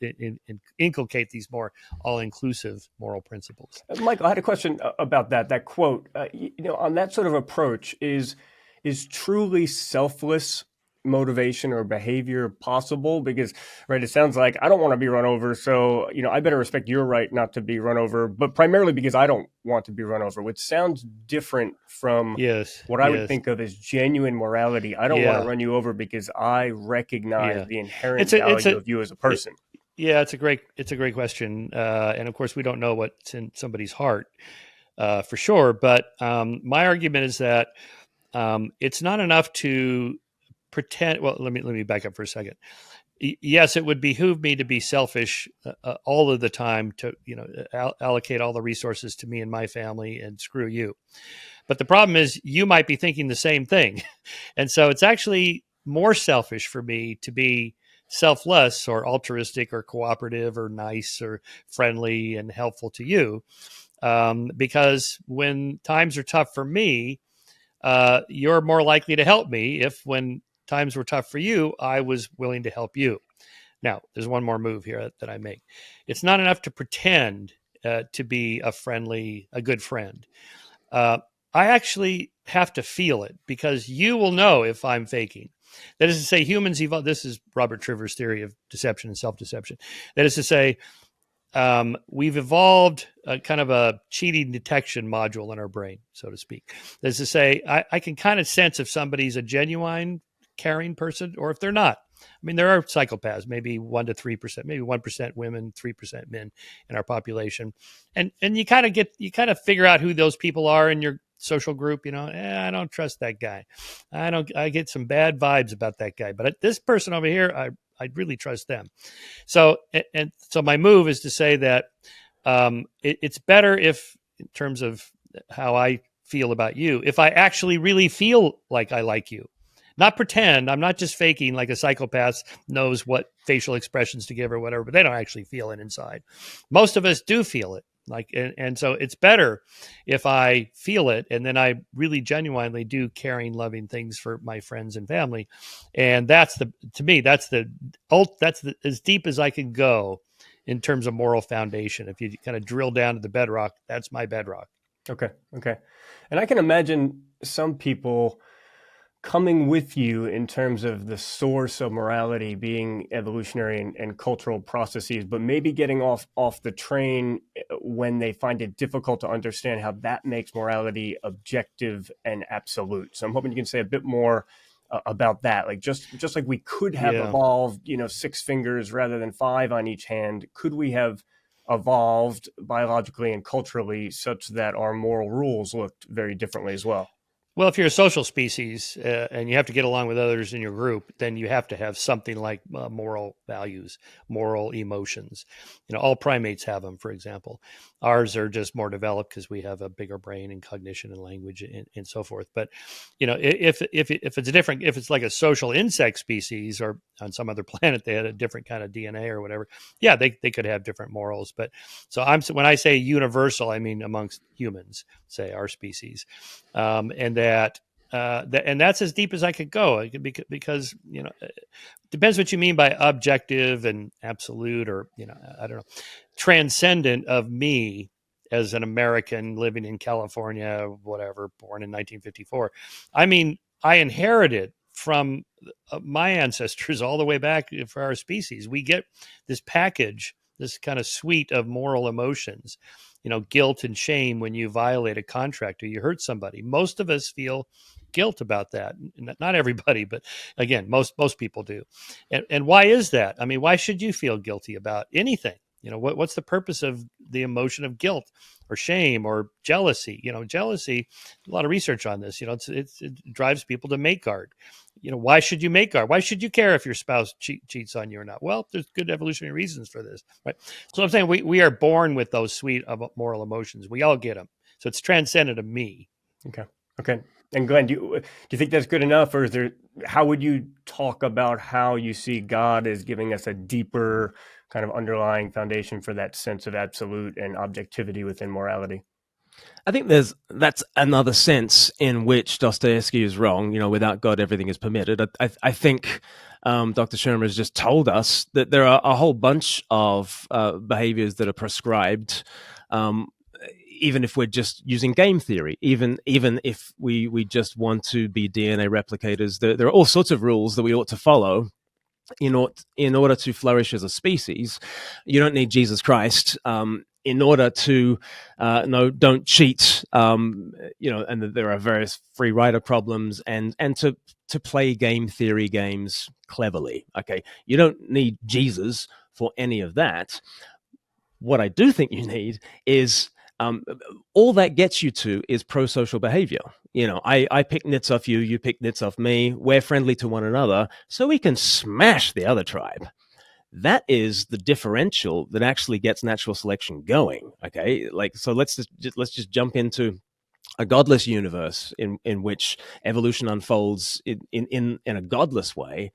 inculcate these more all-inclusive moral principles. Michael, I had a question about that quote. On that sort of approach, is truly selfless motivation or behavior possible? Because it sounds like I don't want to be run over, so I better respect your right not to be run over, but primarily because I don't want to be run over, which sounds different from what I would think of as genuine morality. I don't want to run you over because I recognize the inherent value of you as a person. It's a great question, and of course we don't know what's in somebody's heart for sure, but my argument is that it's not enough to pretend. Well, let me back up for a second. Yes, it would behoove me to be selfish all of the time, to allocate all the resources to me and my family and screw you. But the problem is you might be thinking the same thing. And so it's actually more selfish for me to be selfless or altruistic or cooperative or nice or friendly and helpful to you. Because when times are tough for me, you're more likely to help me if when times were tough for you, I was willing to help you. Now, there's one more move here that I make. It's not enough to pretend to be a good friend. I actually have to feel it because you will know if I'm faking. That is to say, humans evolve. This is Robert Trivers' theory of deception and self-deception. That is to say, we've evolved a kind of a cheating detection module in our brain, so to speak. That is to say, I can kind of sense if somebody's a genuine, caring person or if they're not. I mean, there are psychopaths, maybe 1% to 3%, maybe 1% women, 3% men in our population. And you kind of figure out who those people are in your social group. I don't trust that guy. I get some bad vibes about that guy, but this person over here, I'd really trust them. So my move is to say that it's better if, in terms of how I feel about you, if I actually really feel like I like you. Not pretend. I'm not just faking like a psychopath knows what facial expressions to give or whatever, but they don't actually feel it inside. Most of us do feel it. And so it's better if I feel it, and then I really genuinely do caring, loving things for my friends and family. And that's as deep as I can go in terms of moral foundation. If you kind of drill down to the bedrock, that's my bedrock. Okay. And I can imagine some people coming with you in terms of the source of morality being evolutionary and cultural processes, but maybe getting off the train when they find it difficult to understand how that makes morality objective and absolute. So I'm hoping you can say a bit more about that. Like just like we could have evolved, 6 fingers rather than 5 on each hand, could we have evolved biologically and culturally such that our moral rules looked very differently as well? Well, if you're a social species and you have to get along with others in your group, then you have to have something like moral values, moral emotions. All primates have them, for example. Ours are just more developed because we have a bigger brain and cognition and language and so forth. But, if it's different, if it's like a social insect species or on some other planet, they had a different kind of DNA or whatever. Yeah, they could have different morals. But so when I say universal, I mean amongst humans, say our species, and that's as deep as I could go, because it depends what you mean by objective and absolute, or I don't know, transcendent of me as an American living in California, whatever, born in 1954. I mean, I inherited from my ancestors all the way back for our species. We get this package, this kind of suite of moral emotions. Guilt and shame when you violate a contract or you hurt somebody. Most of us feel guilt about that. Not everybody, but again, most people do. And why is that? I mean, why should you feel guilty about anything? What's the purpose of the emotion of guilt or shame or jealousy? Jealousy, a lot of research on this. It drives people to make guard. Why should you make guard? Why should you care if your spouse cheats on you or not? Well, there's good evolutionary reasons for this, right? So I'm saying we are born with those suite of moral emotions. We all get them. So it's transcendent of me. Okay. And Glenn, do you think that's good enough, or how would you talk about how you see God as giving us a deeper kind of underlying foundation for that sense of absolute and objectivity within morality? I think that's another sense in which Dostoevsky is wrong. Without God, everything is permitted. I think Dr. Shermer has just told us that there are a whole bunch of behaviors that are prescribed, even if we're just using game theory, even if we just want to be DNA replicators. There are all sorts of rules that we ought to follow in order to flourish as a species. You don't need Jesus Christ in order to don't cheat, and there are various free rider problems, and to play game theory games cleverly. Okay, you don't need Jesus for any of that. What I do think you need is all that gets you to is pro-social behavior. I pick nits off you, you pick nits off me, we're friendly to one another, so we can smash the other tribe. That is the differential that actually gets natural selection going. Okay, so let's just jump into a godless universe in which evolution unfolds in a godless way.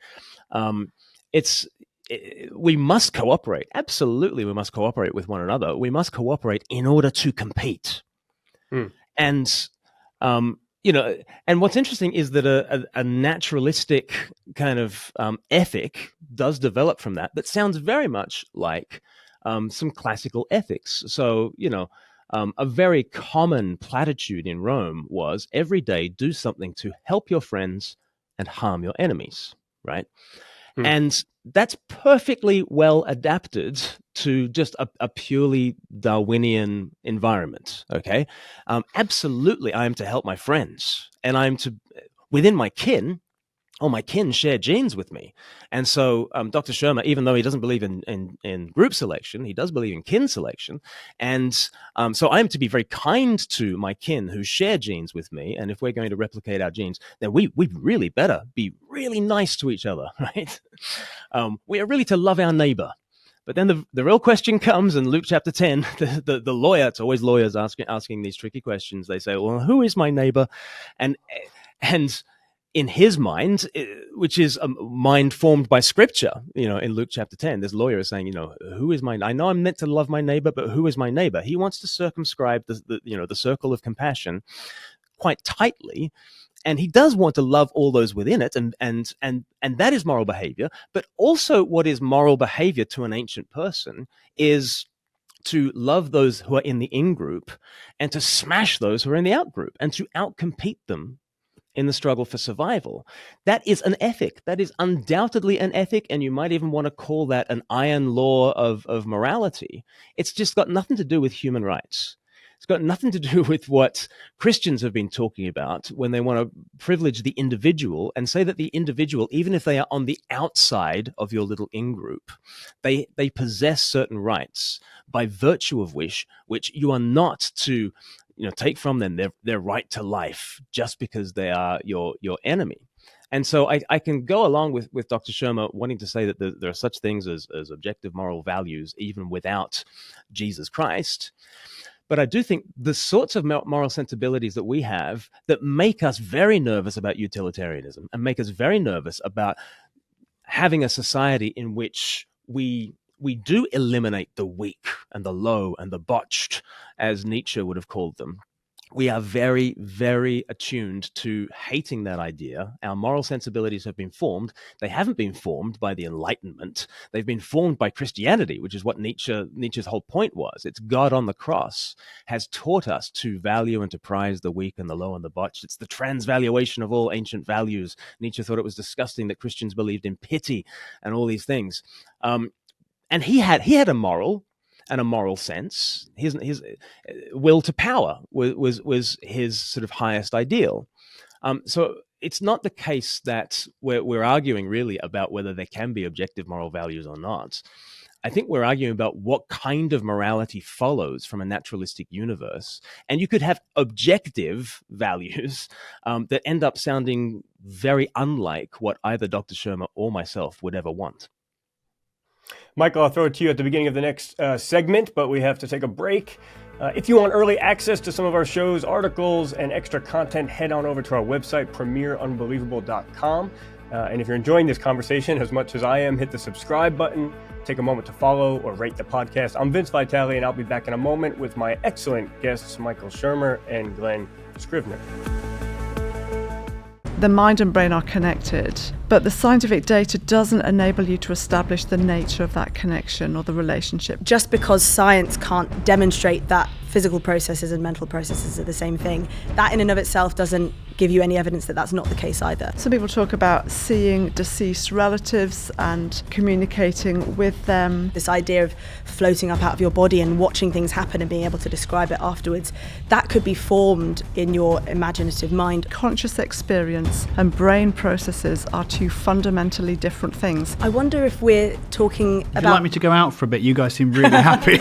We must cooperate. Absolutely, we must cooperate with one another. We must cooperate in order to compete. And and what's interesting is that a naturalistic kind of ethic does develop from that sounds very much like some classical ethics. So, a very common platitude in Rome was every day do something to help your friends and harm your enemies, right? And that's perfectly well adapted to just a purely Darwinian environment, okay? Absolutely, I am to help my friends, and I'm to, within my kin, my kin share genes with me. And so Dr. Shermer, even though he doesn't believe in group selection, he does believe in kin selection. And so I'm to be very kind to my kin who share genes with me. And if we're going to replicate our genes, then we really better be really nice to each other, right? We are really to love our neighbor. But then the real question comes in Luke chapter 10, the lawyer, it's always lawyers asking these tricky questions. They say, well, who is my neighbor? And in his mind, which is a mind formed by Scripture. In Luke chapter 10, this lawyer is saying, who is my? I know I'm meant to love my neighbor, but who is my neighbor? He wants to circumscribe the circle of compassion quite tightly, and he does want to love all those within it, and that is moral behavior. But also, what is moral behavior to an ancient person is to love those who are in the in-group and to smash those who are in the out-group and to outcompete them in the struggle for survival. That is an ethic. That is undoubtedly an ethic, and you might even want to call that an iron law of morality. It's just got nothing to do with human rights. It's got nothing to do with what Christians have been talking about when they want to privilege the individual and say that the individual, even if they are on the outside of your little in-group, they possess certain rights by virtue of which you are not to take from them their right to life just because they are your enemy. And so I can go along with Dr. Shermer wanting to say that there are such things as objective moral values even without Jesus Christ. But I do think the sorts of moral sensibilities that we have that make us very nervous about utilitarianism and make us very nervous about having a society in which we do eliminate the weak and the low and the botched, as Nietzsche would have called them. We are very, very attuned to hating that idea. Our moral sensibilities have been formed. They haven't been formed by the Enlightenment. They've been formed by Christianity, which is what Nietzsche's whole point was. It's God on the cross has taught us to value and to prize the weak and the low and the botched. It's the transvaluation of all ancient values. Nietzsche thought it was disgusting that Christians believed in pity and all these things. And he had a moral and a moral sense. His will to power was his sort of highest ideal. So it's not the case that we're arguing really about whether there can be objective moral values or not. I think we're arguing about what kind of morality follows from a naturalistic universe. And you could have objective values that end up sounding very unlike what either Dr. Shermer or myself would ever want. Michael, I'll throw it to you at the beginning of the next segment, but we have to take a break. If you want early access to some of our shows, articles, and extra content, head on over to our website, premierunbelievable.com. And if you're enjoying this conversation as much as I am, hit the subscribe button, take a moment to follow or rate the podcast. I'm Vince Vitale, and I'll be back in a moment with my excellent guests, Michael Shermer and Glen Scrivener. The mind and brain are connected, but the scientific data doesn't enable you to establish the nature of that connection or the relationship. Just because science can't demonstrate that physical processes and mental processes are the same thing, that in and of itself doesn't give you any evidence that that's not the case either. Some people talk about seeing deceased relatives and communicating with them. This idea of floating up out of your body and watching things happen and being able to describe it afterwards, that could be formed in your imaginative mind. Conscious experience and brain processes are two fundamentally different things. I wonder if we're talking Would you like me to go out for a bit? You guys seem really happy.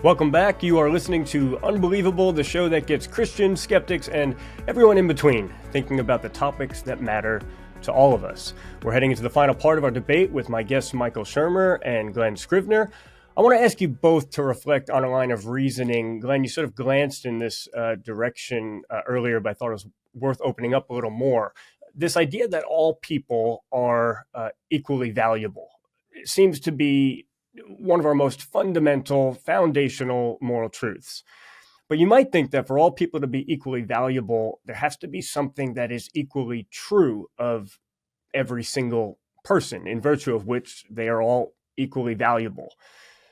Welcome back. You are listening to Unbelievable, the show that gets Christians, skeptics, and everyone in between thinking about the topics that matter to all of us. We're heading into the final part of our debate with my guests Michael Shermer and Glen Scrivener. I want to ask you both to reflect on a line of reasoning. Glen, you sort of glanced in this direction earlier, but I thought it was worth opening up a little more. This idea that all people are equally valuable. It seems to be one of our most fundamental, foundational moral truths. But you might think that for all people to be equally valuable, there has to be something that is equally true of every single person, in virtue of which they are all equally valuable.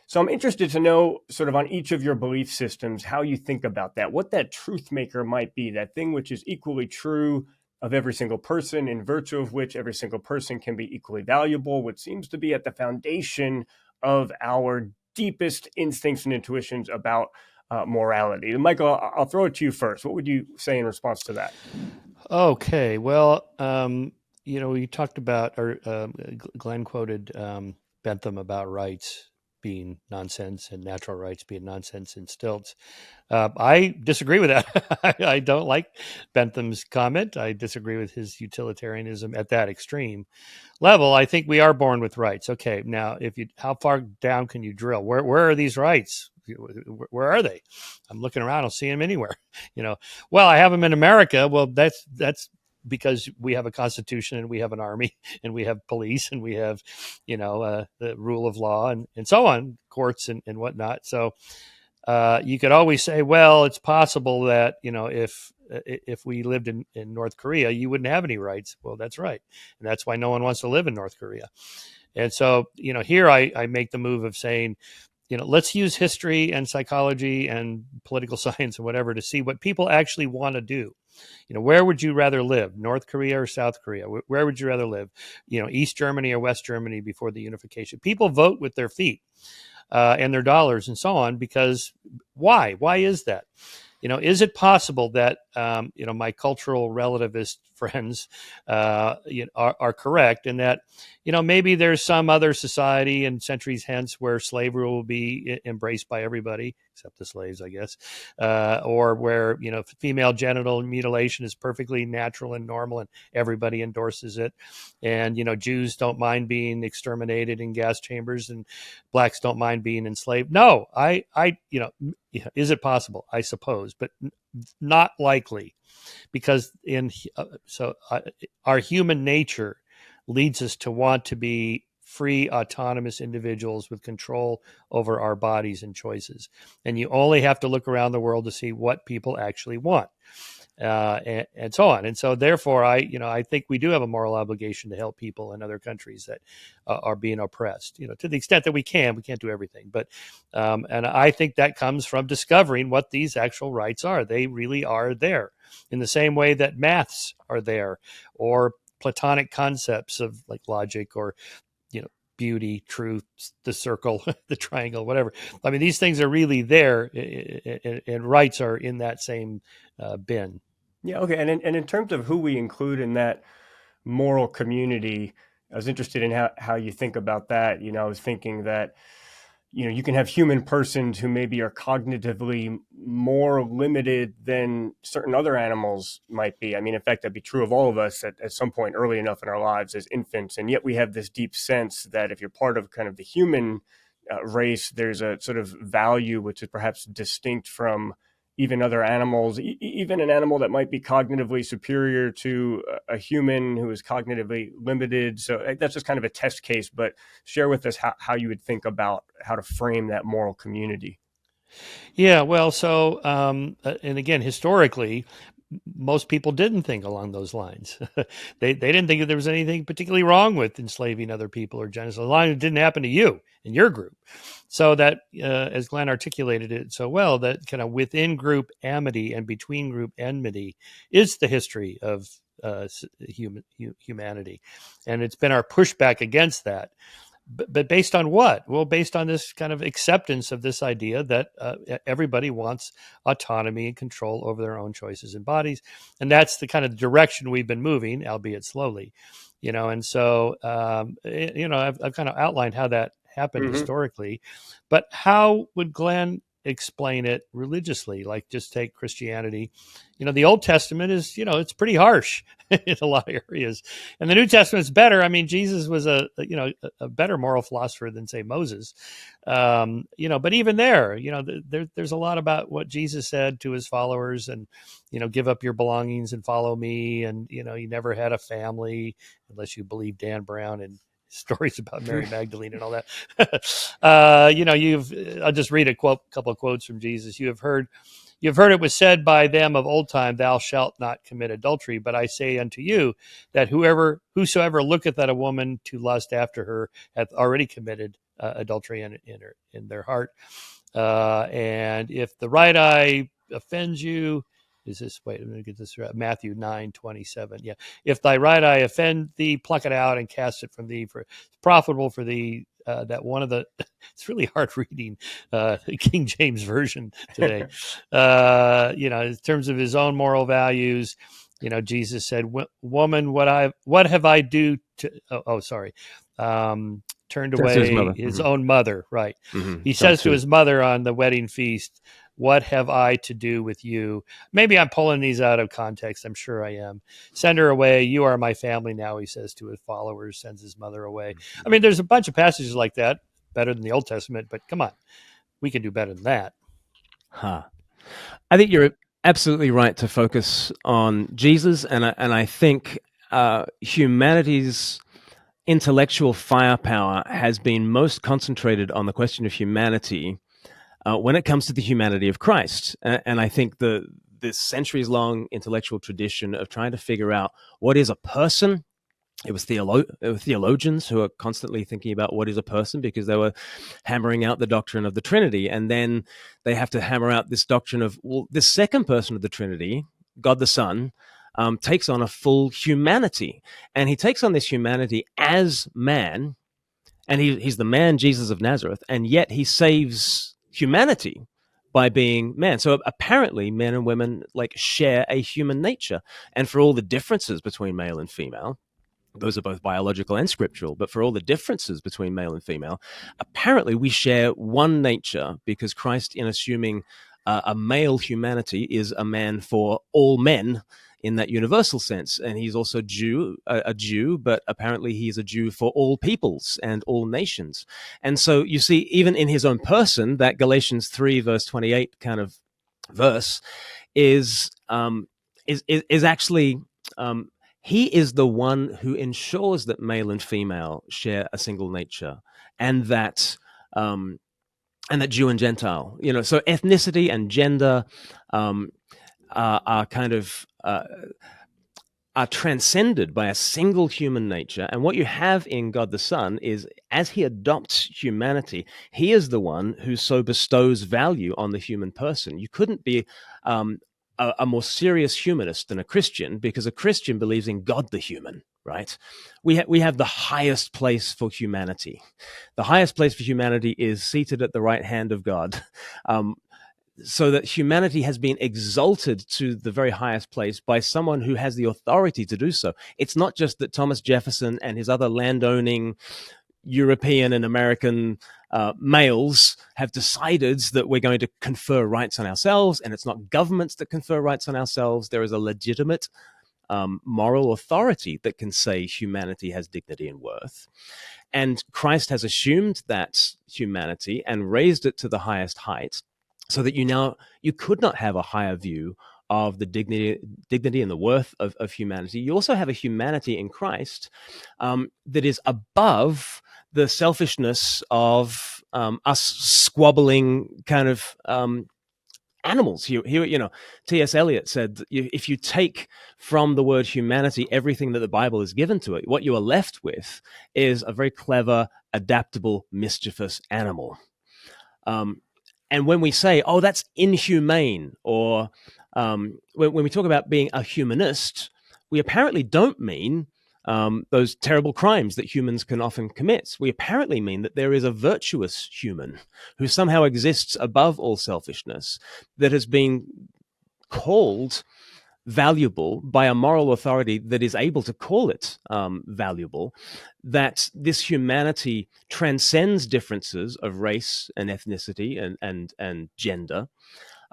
So I'm interested to know, sort of on each of your belief systems, how you think about that, what that truth maker might be, that thing which is equally true of every single person, in virtue of which every single person can be equally valuable, which seems to be at the foundation of our deepest instincts and intuitions about morality. Michael, I'll throw it to you first. What would you say in response to that? Okay, well, we talked about, or Glenn quoted Bentham about rights, being nonsense and natural rights being nonsense and stilts. I disagree with that. I don't like Bentham's comment. I disagree with his utilitarianism at that extreme level. I think we are born with rights. Okay, now how far down can you drill? Where are these rights? Where are they? I'm looking around. I don't see them anywhere. Well, I have them in America. Well, that's because we have a constitution and we have an army and we have police and we have, the rule of law and so on, courts and whatnot. So you could always say, well, it's possible that, if we lived in North Korea, you wouldn't have any rights. Well, that's right. And that's why no one wants to live in North Korea. And so, here I make the move of saying, let's use history and psychology and political science and whatever to see what people actually want to do. Where would you rather live, North Korea or South Korea? Where would you rather live, East Germany or West Germany before the unification? People vote with their feet and their dollars and so on, because why? Why is that? Is it possible that, my cultural relativist friends are correct in that, maybe there's some other society in centuries hence where slavery will be embraced by everybody, except the slaves, I guess, or where, female genital mutilation is perfectly natural and normal and everybody endorses it. And, Jews don't mind being exterminated in gas chambers and blacks don't mind being enslaved. No, is it possible? I suppose, but not likely, because our human nature leads us to want to be free, autonomous individuals with control over our bodies and choices. And you only have to look around the world to see what people actually want. And so on. And so therefore, I think we do have a moral obligation to help people in other countries that are being oppressed, to the extent that we can't do everything. But, and I think that comes from discovering what these actual rights are. They really are there in the same way that maths are there, or Platonic concepts of like logic or, beauty, truth, the circle, the triangle, whatever. I mean, these things are really there, and rights are in that same bin. Yeah, okay. And in terms of who we include in that moral community, I was interested in how you think about that. I was thinking that, you can have human persons who maybe are cognitively more limited than certain other animals might be. I mean, in fact, that'd be true of all of us at some point early enough in our lives as infants. And yet we have this deep sense that if you're part of kind of the human race, there's a sort of value which is perhaps distinct from even other animals, even an animal that might be cognitively superior to a human who is cognitively limited. So that's just kind of a test case, but share with us how you would think about how to frame that moral community. Yeah, well, so, and again, historically, most people didn't think along those lines. They didn't think that there was anything particularly wrong with enslaving other people or genocide, as long as it didn't happen to you and your group. So that, as Glenn articulated it so well, that kind of within group amity and between group enmity is the history of humanity. And it's been our pushback against that. But based on what? Well, based on this kind of acceptance of this idea that everybody wants autonomy and control over their own choices and bodies. And that's the kind of direction we've been moving, albeit slowly, And so, I've kind of outlined how that happened historically. But how would Glenn explain it religiously? Like, just take Christianity. The Old Testament is, it's pretty harsh in a lot of areas, and the New Testament's better. I mean, Jesus was a better moral philosopher than, say, Moses. But even there, there's a lot about what Jesus said to his followers, and give up your belongings and follow me, and he never had a family unless you believe Dan Brown and stories about Mary Magdalene and all that. I'll just read a couple of quotes from Jesus. You've heard it was said by them of old time, thou shalt not commit adultery. But I say unto you that whosoever looketh at a woman to lust after her hath already committed adultery in their heart. And if the right eye offends you, let me get this right. Matthew 9:27. Yeah. If thy right eye offend thee, pluck it out and cast it from thee, for it's profitable for thee that one of the, it's really hard reading King James Version today. In terms of his own moral values, Jesus said, woman, what have I do to, turned Says to his away mother. his Mhm. own mother. Right. Mhm. He John says to 2. his mother on the wedding feast, "What have I to do with you?" Maybe I'm pulling these out of context. I'm sure I am. "Send her away. You are my family now," he says to his followers, sends his mother away. I mean, there's a bunch of passages like that, better than the Old Testament, but come on, we can do better than that. Huh. I think you're absolutely right to focus on Jesus, and I think humanity's intellectual firepower has been most concentrated on the question of humanity when it comes to the humanity of Christ. And I think this centuries-long intellectual tradition of trying to figure out what is a person. It was theologians who are constantly thinking about what is a person, because they were hammering out the doctrine of the Trinity. And then they have to hammer out this doctrine of, well, this second person of the Trinity, God the Son, takes on a full humanity. And he takes on this humanity as man, and he's the man Jesus of Nazareth, and yet he saves humanity by being man. So apparently men and women like share a human nature. And for all the differences between male and female, those are both biological and scriptural, but for all the differences between male and female, apparently we share one nature, because Christ, in assuming a male humanity, is a man for all men in that universal sense. And he's also a Jew, but apparently he's a Jew for all peoples and all nations. And so you see, even in his own person, that Galatians 3 verse 28 kind of verse is actually he is the one who ensures that male and female share a single nature, and that Jew and Gentile, so ethnicity and gender are kind of are transcended by a single human nature. And what you have in God the Son is, as he adopts humanity, he is the one who so bestows value on the human person. You couldn't be a more serious humanist than a Christian, because a Christian believes in God the human, right? We have the highest place for humanity. The highest place for humanity is seated at the right hand of God. So that humanity has been exalted to the very highest place by someone who has the authority to do so. It's not just that Thomas Jefferson and his other landowning European and American males have decided that we're going to confer rights on ourselves, and it's not governments that confer rights on ourselves. There is a legitimate moral authority that can say humanity has dignity and worth. And Christ has assumed that humanity and raised it to the highest height, so that you could not have a higher view of the dignity and the worth of humanity. You also have a humanity in Christ that is above the selfishness of us squabbling kind of animals. Here, T.S. Eliot said, if you take from the word humanity everything that the Bible has given to it, what you are left with is a very clever, adaptable, mischievous animal. And when we say, oh, that's inhumane, or when we talk about being a humanist, we apparently don't mean those terrible crimes that humans can often commit. We apparently mean that there is a virtuous human who somehow exists above all selfishness, that has been called valuable by a moral authority that is able to call it valuable, that this humanity transcends differences of race and ethnicity and gender.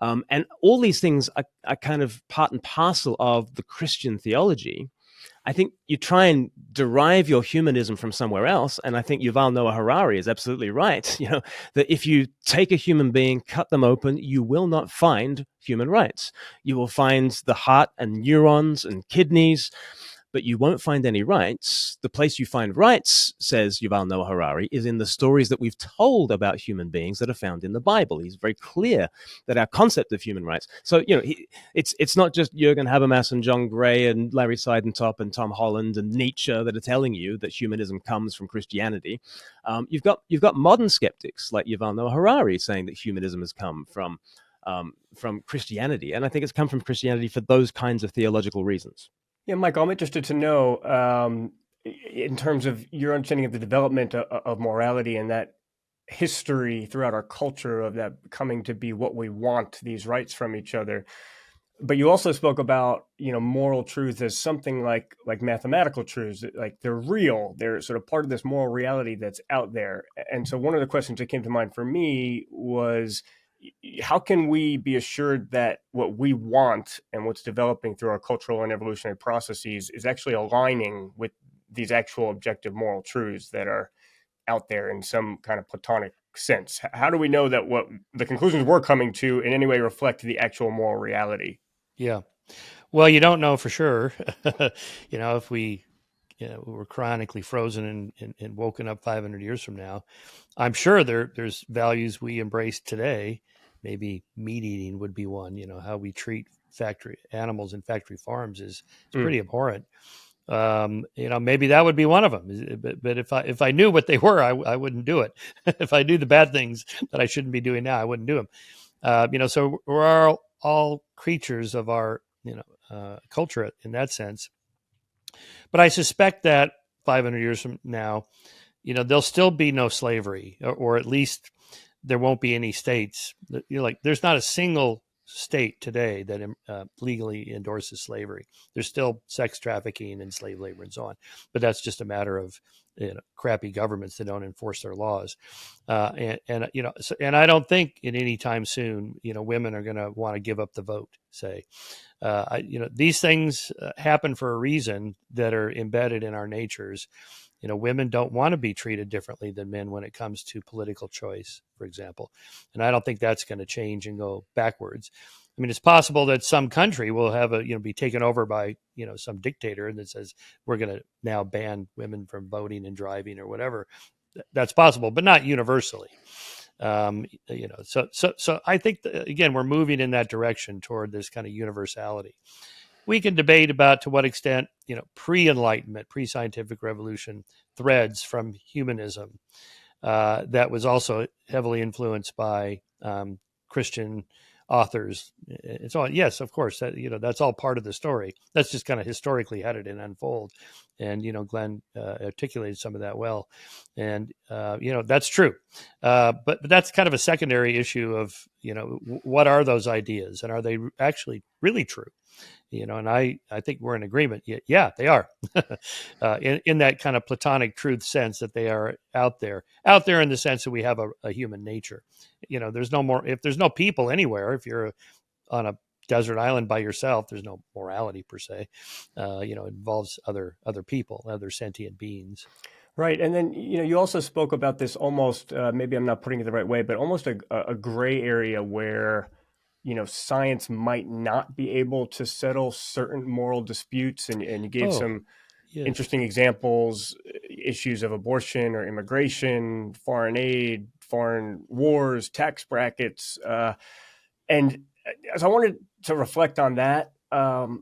And all these things are kind of part and parcel of the Christian theology. I think you try and derive your humanism from somewhere else, and I think Yuval Noah Harari is absolutely right. That if you take a human being, cut them open, you will not find human rights. You will find the heart and neurons and kidneys, but you won't find any rights. The place you find rights, says Yuval Noah Harari, is in the stories that we've told about human beings that are found in the Bible. He's very clear that our concept of human rights. So, it's not just Jürgen Habermas and John Gray and Larry Seidentop and Tom Holland and Nietzsche that are telling you that humanism comes from Christianity. You've got modern skeptics like Yuval Noah Harari saying that humanism has come from Christianity, and I think it's come from Christianity for those kinds of theological reasons. Yeah, Mike, I'm interested to know, in terms of your understanding of the development of morality and that history throughout our culture of that coming to be what we want, these rights from each other. But you also spoke about, moral truth as something like mathematical truths, like they're real. They're sort of part of this moral reality that's out there. And so one of the questions that came to mind for me was, how can we be assured that what we want and what's developing through our cultural and evolutionary processes is actually aligning with these actual objective moral truths that are out there in some kind of platonic sense? How do we know that what the conclusions we're coming to in any way reflect the actual moral reality? Yeah. Well, you don't know for sure. If we were chronically frozen and woken up 500 years from now, I'm sure there's values we embrace today. Maybe meat eating would be one. How we treat factory animals in factory farms is pretty abhorrent. Maybe that would be one of them. But if I knew what they were, I wouldn't do it. If I knew the bad things that I shouldn't be doing now, I wouldn't do them. So we're all creatures of our culture in that sense. But I suspect that 500 years from now, there'll still be no slavery, or at least there won't be any states. There's not a single state today that legally endorses slavery. There's still sex trafficking and slave labor and so on, but that's just a matter of crappy governments that don't enforce their laws. And I don't think in any time soon, women are going to want to give up the vote. Say, these things happen for a reason that are embedded in our natures. Women don't want to be treated differently than men when it comes to political choice, for example. And I don't think that's going to change and go backwards. I mean, it's possible that some country will have be taken over by, some dictator that says we're going to now ban women from voting and driving or whatever. That's possible, but not universally. So I think again, we're moving in that direction toward this kind of universality. We can debate about to what extent, pre-Enlightenment, pre-scientific revolution threads from humanism that was also heavily influenced by Christian authors and so on. Yes, of course, that's all part of the story. That's just kind of historically how did it unfold. And, Glenn articulated some of that well. And, that's true. But that's kind of a secondary issue of, what are those ideas and are they actually really true? And I think we're in agreement. Yeah, they are in that kind of Platonic truth sense that they are out there in the sense that we have a human nature. There's no more, if there's no people anywhere, if you're on a desert island by yourself, there's no morality per se. It involves other people, other sentient beings. Right. And then, you also spoke about this almost, maybe I'm not putting it the right way, but almost a gray area where, science might not be able to settle certain moral disputes. And you gave some interesting examples, issues of abortion or immigration, foreign aid, foreign wars, tax brackets. And so I wanted to reflect on that a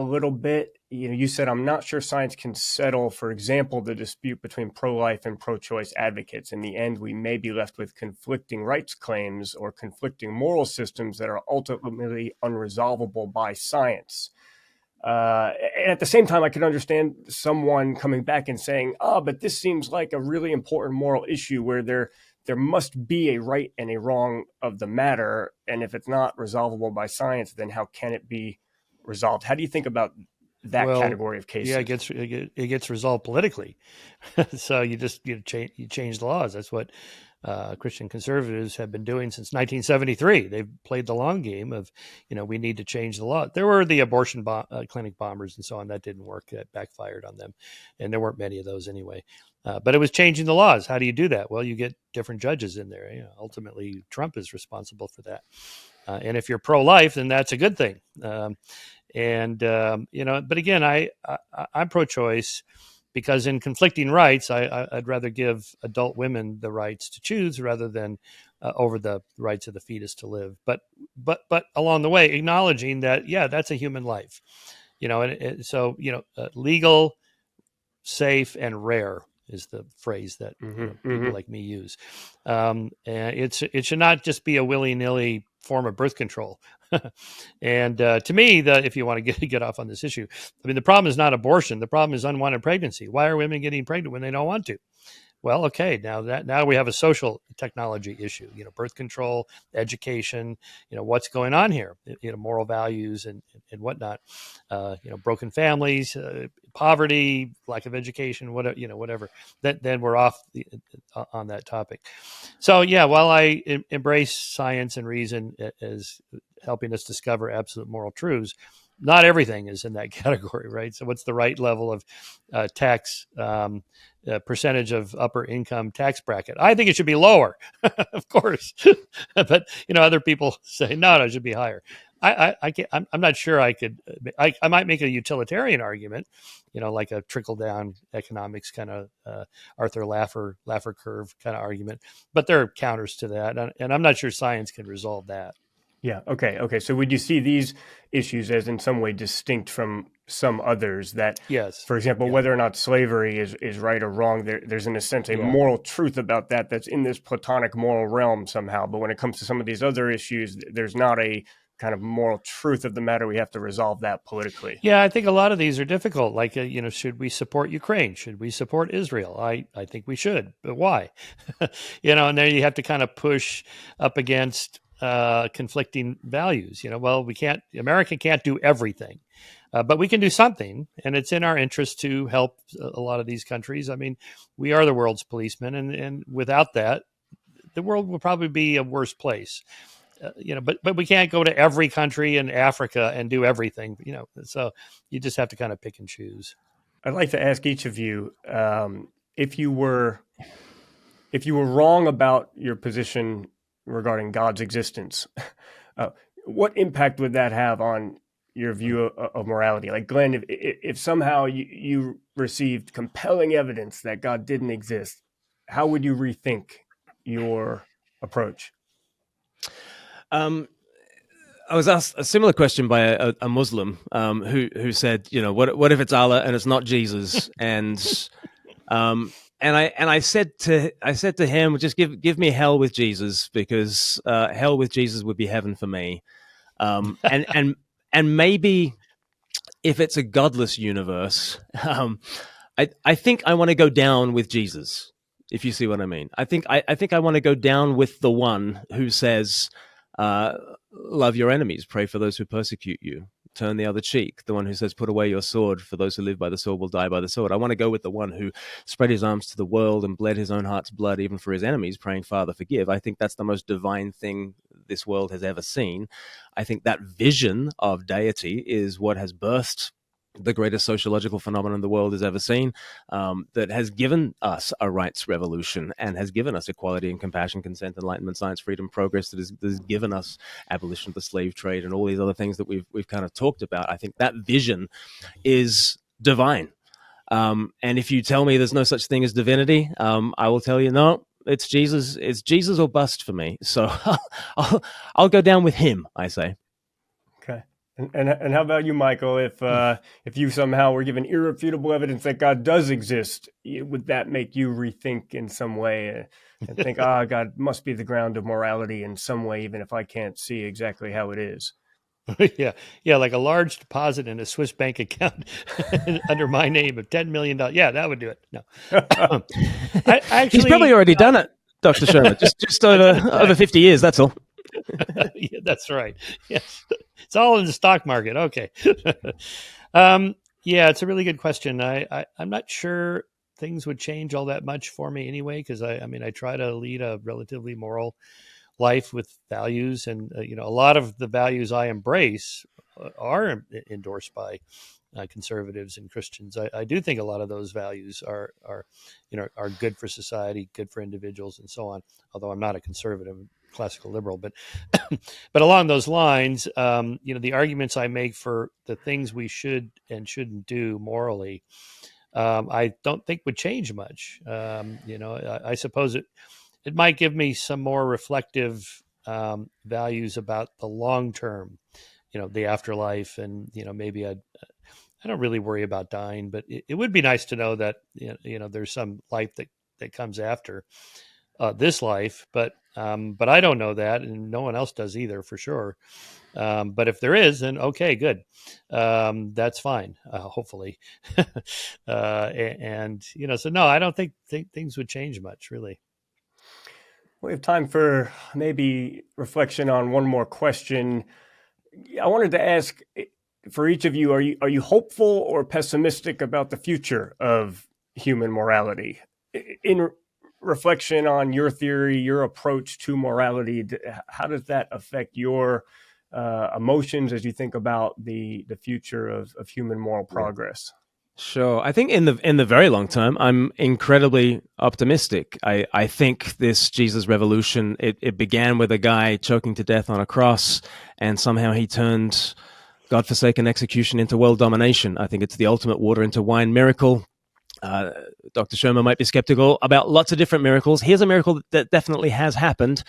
little bit. You said, I'm not sure science can settle, for example, the dispute between pro-life and pro-choice advocates. In the end, we may be left with conflicting rights claims or conflicting moral systems that are ultimately unresolvable by science. And at the same time, I can understand someone coming back and saying, but this seems like a really important moral issue where there must be a right and a wrong of the matter. And if it's not resolvable by science, then how can it be resolved? How do you think about that category of cases? Yeah, it gets resolved politically. So you change the laws. That's what Christian conservatives have been doing since 1973. They've played the long game of, we need to change the law. There were the abortion clinic bombers and so on. That didn't work. That backfired on them. And there weren't many of those anyway. But it was changing the laws. How do you do that? Well, you get different judges in there. Ultimately, Trump is responsible for that. And if you're pro-life, then that's a good thing. But again, I'm pro-choice because in conflicting rights, I'd rather give adult women the rights to choose rather than over the rights of the fetus to live. But along the way, acknowledging that, that's a human life. So legal, safe, and rare is the phrase that people like me use. And it should not just be a willy-nilly form of birth control. And to me, if you want to get off on this issue, I mean, the problem is not abortion. The problem is unwanted pregnancy. Why are women getting pregnant when they don't want to? Well, okay, now we have a social technology issue. Birth control, education. What's going on here? Moral values and whatnot. Broken families, poverty, lack of education, whatever. Then we're off on that topic. So yeah, while I embrace science and reason as helping us discover absolute moral truths, not everything is in that category, right? So what's the right level of tax percentage of upper income tax bracket? I think it should be lower, of course. But, other people say, no, it should be higher. I can't, I'm not sure I could, I might make a utilitarian argument, like a trickle down economics kind of Arthur Laffer curve kind of argument, but there are counters to that. And I'm not sure science can resolve that. Yeah. Okay. So would you see these issues as in some way distinct from some others that, yes, for example, whether or not slavery is right or wrong, there's in a sense a moral truth about that's in this Platonic moral realm somehow. But when it comes to some of these other issues, there's not a kind of moral truth of the matter. We have to resolve that politically. Yeah, I think a lot of these are difficult. Like, should we support Ukraine? Should we support Israel? I think we should, but why? And then you have to kind of push up against conflicting values. Well, America can't do everything, but we can do something, and it's in our interest to help a lot of these countries. I mean, we are the world's policemen, and without that, the world will probably be a worse place. But we can't go to every country in Africa and do everything. So you just have to kind of pick and choose. I'd like to ask each of you if you were wrong about your position regarding God's existence, what impact would that have on your view of morality? Like Glenn, if somehow you received compelling evidence that God didn't exist, how would you rethink your approach? I was asked a similar question by a Muslim who said, what if it's Allah and it's not Jesus? And I said to him, just give me hell with Jesus, because hell with Jesus would be heaven for me. And maybe if it's a godless universe, I think I want to go down with Jesus, if you see what I mean. I think I want to go down with the one who says, love your enemies, pray for those who persecute you, turn the other cheek. The one who says, put away your sword, for those who live by the sword will die by the sword. I want to go with the one who spread his arms to the world and bled his own heart's blood, even for his enemies, praying, Father, forgive. I think that's the most divine thing this world has ever seen. I think that vision of deity is what has birthed the greatest sociological phenomenon the world has ever seen, that has given us a rights revolution and has given us equality and compassion, consent, enlightenment, science, freedom, progress, that has given us abolition of the slave trade and all these other things that we've kind of talked about. I think that vision is divine. And if you tell me there's no such thing as divinity, I will tell you, no, it's Jesus. It's Jesus or bust for me. So I'll go down with him, I say. Okay. And how about you, Michael? If you somehow were given irrefutable evidence that God does exist, would that make you rethink in some way and think, God must be the ground of morality in some way, even if I can't see exactly how it is? Yeah, like a large deposit in a Swiss bank account under my name of $10 million. Yeah, that would do it. No, he's probably already done it, Dr. Shermer. just over 50 years. That's all. Yeah, that's right. Yes, it's all in the stock market. Okay. Yeah, it's a really good question. I'm not sure things would change all that much for me anyway, because I try to lead a relatively moral life with values, and a lot of the values I embrace are endorsed by conservatives and Christians. I do think a lot of those values are good for society, good for individuals, and so on. Although I'm not a conservative, classical liberal, but but along those lines, the arguments I make for the things we should and shouldn't do morally, I don't think would change much. I suppose it might give me some more reflective values about the long term, the afterlife, and maybe I don't really worry about dying, but it would be nice to know that there's some life that comes after. this life, but I don't know that, and no one else does either, for sure. But if there is, then okay, good. That's fine. Hopefully, and so no, I don't think things would change much, really. We have time for maybe reflection on one more question. I wanted to ask for each of you: are you hopeful or pessimistic about the future of human morality? In reflection on your theory, your approach to morality, how does that affect your emotions as you think about the future of human moral progress? Sure. I think in the very long term, I'm incredibly optimistic. I think this Jesus revolution, it began with a guy choking to death on a cross, and somehow he turned godforsaken execution into world domination. I think it's the ultimate water into wine miracle. Dr. Shermer might be skeptical about lots of different miracles. Here's a miracle that definitely has happened.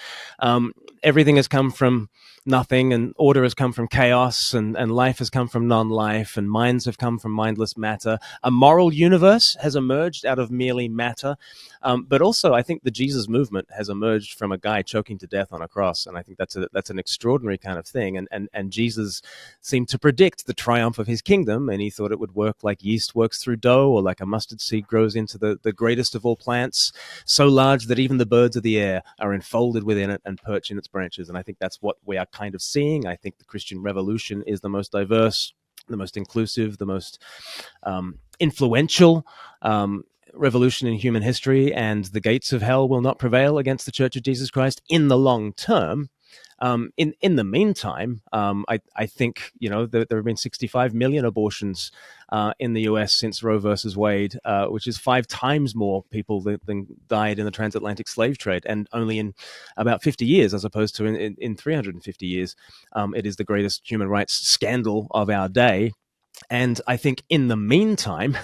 Everything has come from nothing, and order has come from chaos, and life has come from non-life, and minds have come from mindless matter. A moral universe has emerged out of merely matter. But also, I think the Jesus movement has emerged from a guy choking to death on a cross, and I think that's an extraordinary kind of thing. And Jesus seemed to predict the triumph of his kingdom, and he thought it would work like yeast works through dough, or like a mustard seed grows into the greatest of all plants, so large that even the birds of the air are enfolded within it and perch in its branches. And I think that's what we are kind of seeing. I think the Christian revolution is the most diverse, the most inclusive, the most influential revolution in human history, and the gates of hell will not prevail against the Church of Jesus Christ in the long term. In the meantime, I think there have been 65 million abortions in the U.S. since Roe versus Wade, which is 5 times more people than died in the transatlantic slave trade, and only in about 50 years, as opposed to in 350 years. It is the greatest human rights scandal of our day. And I think in the meantime,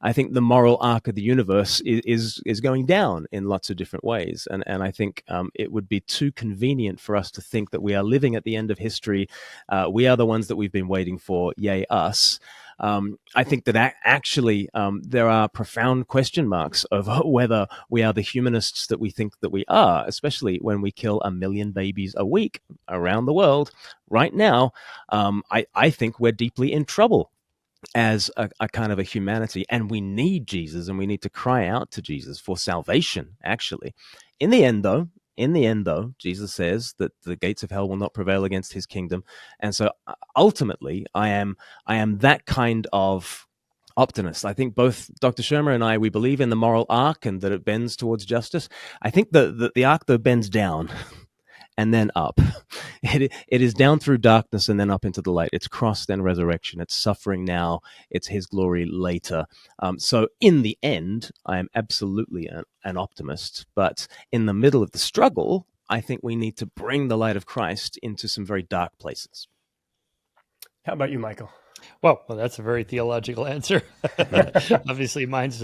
I think the moral arc of the universe is going down in lots of different ways. And I think it would be too convenient for us to think that we are living at the end of history. We are the ones that we've been waiting for, yay us. I think that actually there are profound question marks of whether we are the humanists that we think that we are, especially when we kill 1 million babies a week around the world. Right now, I think we're deeply in trouble as a kind of a humanity, and we need Jesus, and we need to cry out to Jesus for salvation, actually. In the end, though, Jesus says that the gates of hell will not prevail against his kingdom. And so ultimately, I am that kind of optimist. I think both Dr. Shermer and I, we believe in the moral arc and that it bends towards justice. I think the arc, though, bends down and then up. It is down through darkness and then up into the light. It's cross, then resurrection. It's suffering now. It's his glory later. So in the end, I am absolutely an optimist. But in the middle of the struggle, I think we need to bring the light of Christ into some very dark places. How about you, Michael? Well, that's a very theological answer. Obviously, mine's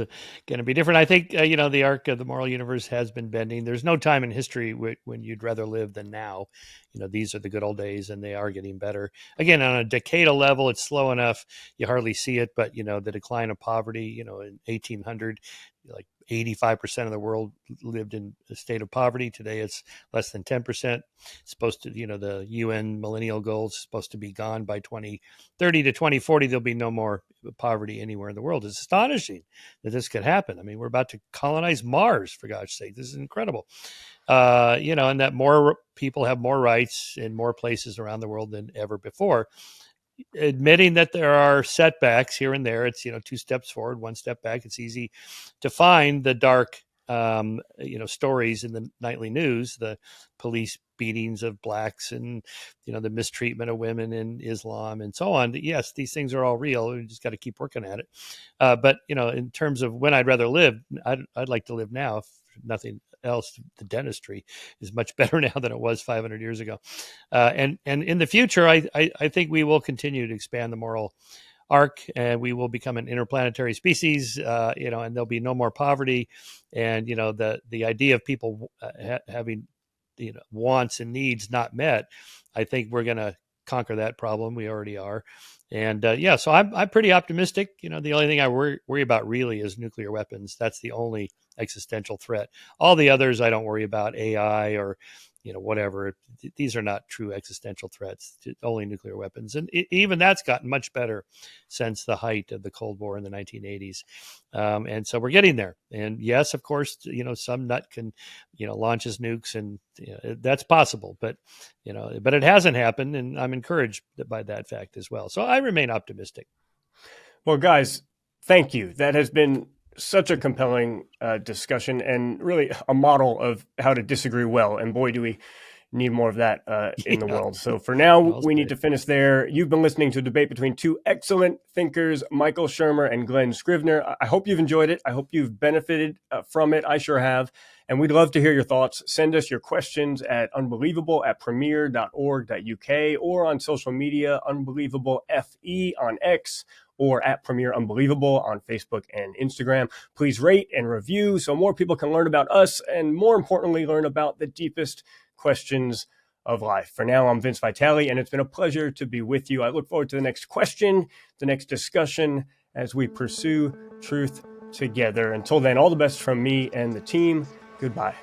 going to be different. I think, the arc of the moral universe has been bending. There's no time in history when you'd rather live than now. These are the good old days, and they are getting better. Again, on a decadal level, it's slow enough. You hardly see it, but, the decline of poverty, in 1800, like 85% of the world lived in a state of poverty. Today, it's less than 10%. It's supposed to, the UN millennial goals is supposed to be gone by 2030 to 2040. There'll be no more poverty anywhere in the world. It's astonishing that this could happen. I mean, we're about to colonize Mars, for God's sake. This is incredible. And that more people have more rights in more places around the world than ever before. Admitting that there are setbacks here and there, it's 2 steps forward, 1 step back. It's easy to find the dark stories in the nightly news, the police beatings of blacks and the mistreatment of women in Islam and so on. Yes, these things are all real. We just got to keep working at it. But in terms of when I'd rather live, I'd like to live now. If nothing else, the dentistry is much better now than it was 500 years ago. And in the future, I think we will continue to expand the moral arc, and we will become an interplanetary species, and there'll be no more poverty. And, the idea of people having, wants and needs not met, I think we're going to conquer that problem. We already are. And so I'm pretty optimistic. The only thing I worry about really is nuclear weapons. That's the only existential threat. All the others I don't worry about, AI or whatever. These are not true existential threats, only nuclear weapons. And even that's gotten much better since the height of the Cold War in the 1980s. And so we're getting there. And yes, of course, some nut can, launch his nukes, and that's possible, but it hasn't happened. And I'm encouraged by that fact as well. So I remain optimistic. Well, guys, thank you. That has been such a compelling discussion, and really a model of how to disagree well. And boy, do we need more of that in the world. So for now, we need to finish there. You've been listening to a debate between two excellent thinkers, Michael Shermer and Glen Scrivener. I hope you've enjoyed it. I hope you've benefited from it. I sure have. And we'd love to hear your thoughts. Send us your questions at unbelievable@premier.org.uk or on social media, unbelievablefe on X, or at Premier Unbelievable on Facebook and Instagram. Please rate and review so more people can learn about us and, more importantly, learn about the deepest questions of life. For now, I'm Vince Vitale, and it's been a pleasure to be with you. I look forward to the next question, the next discussion, as we pursue truth together. Until then, all the best from me and the team. Goodbye.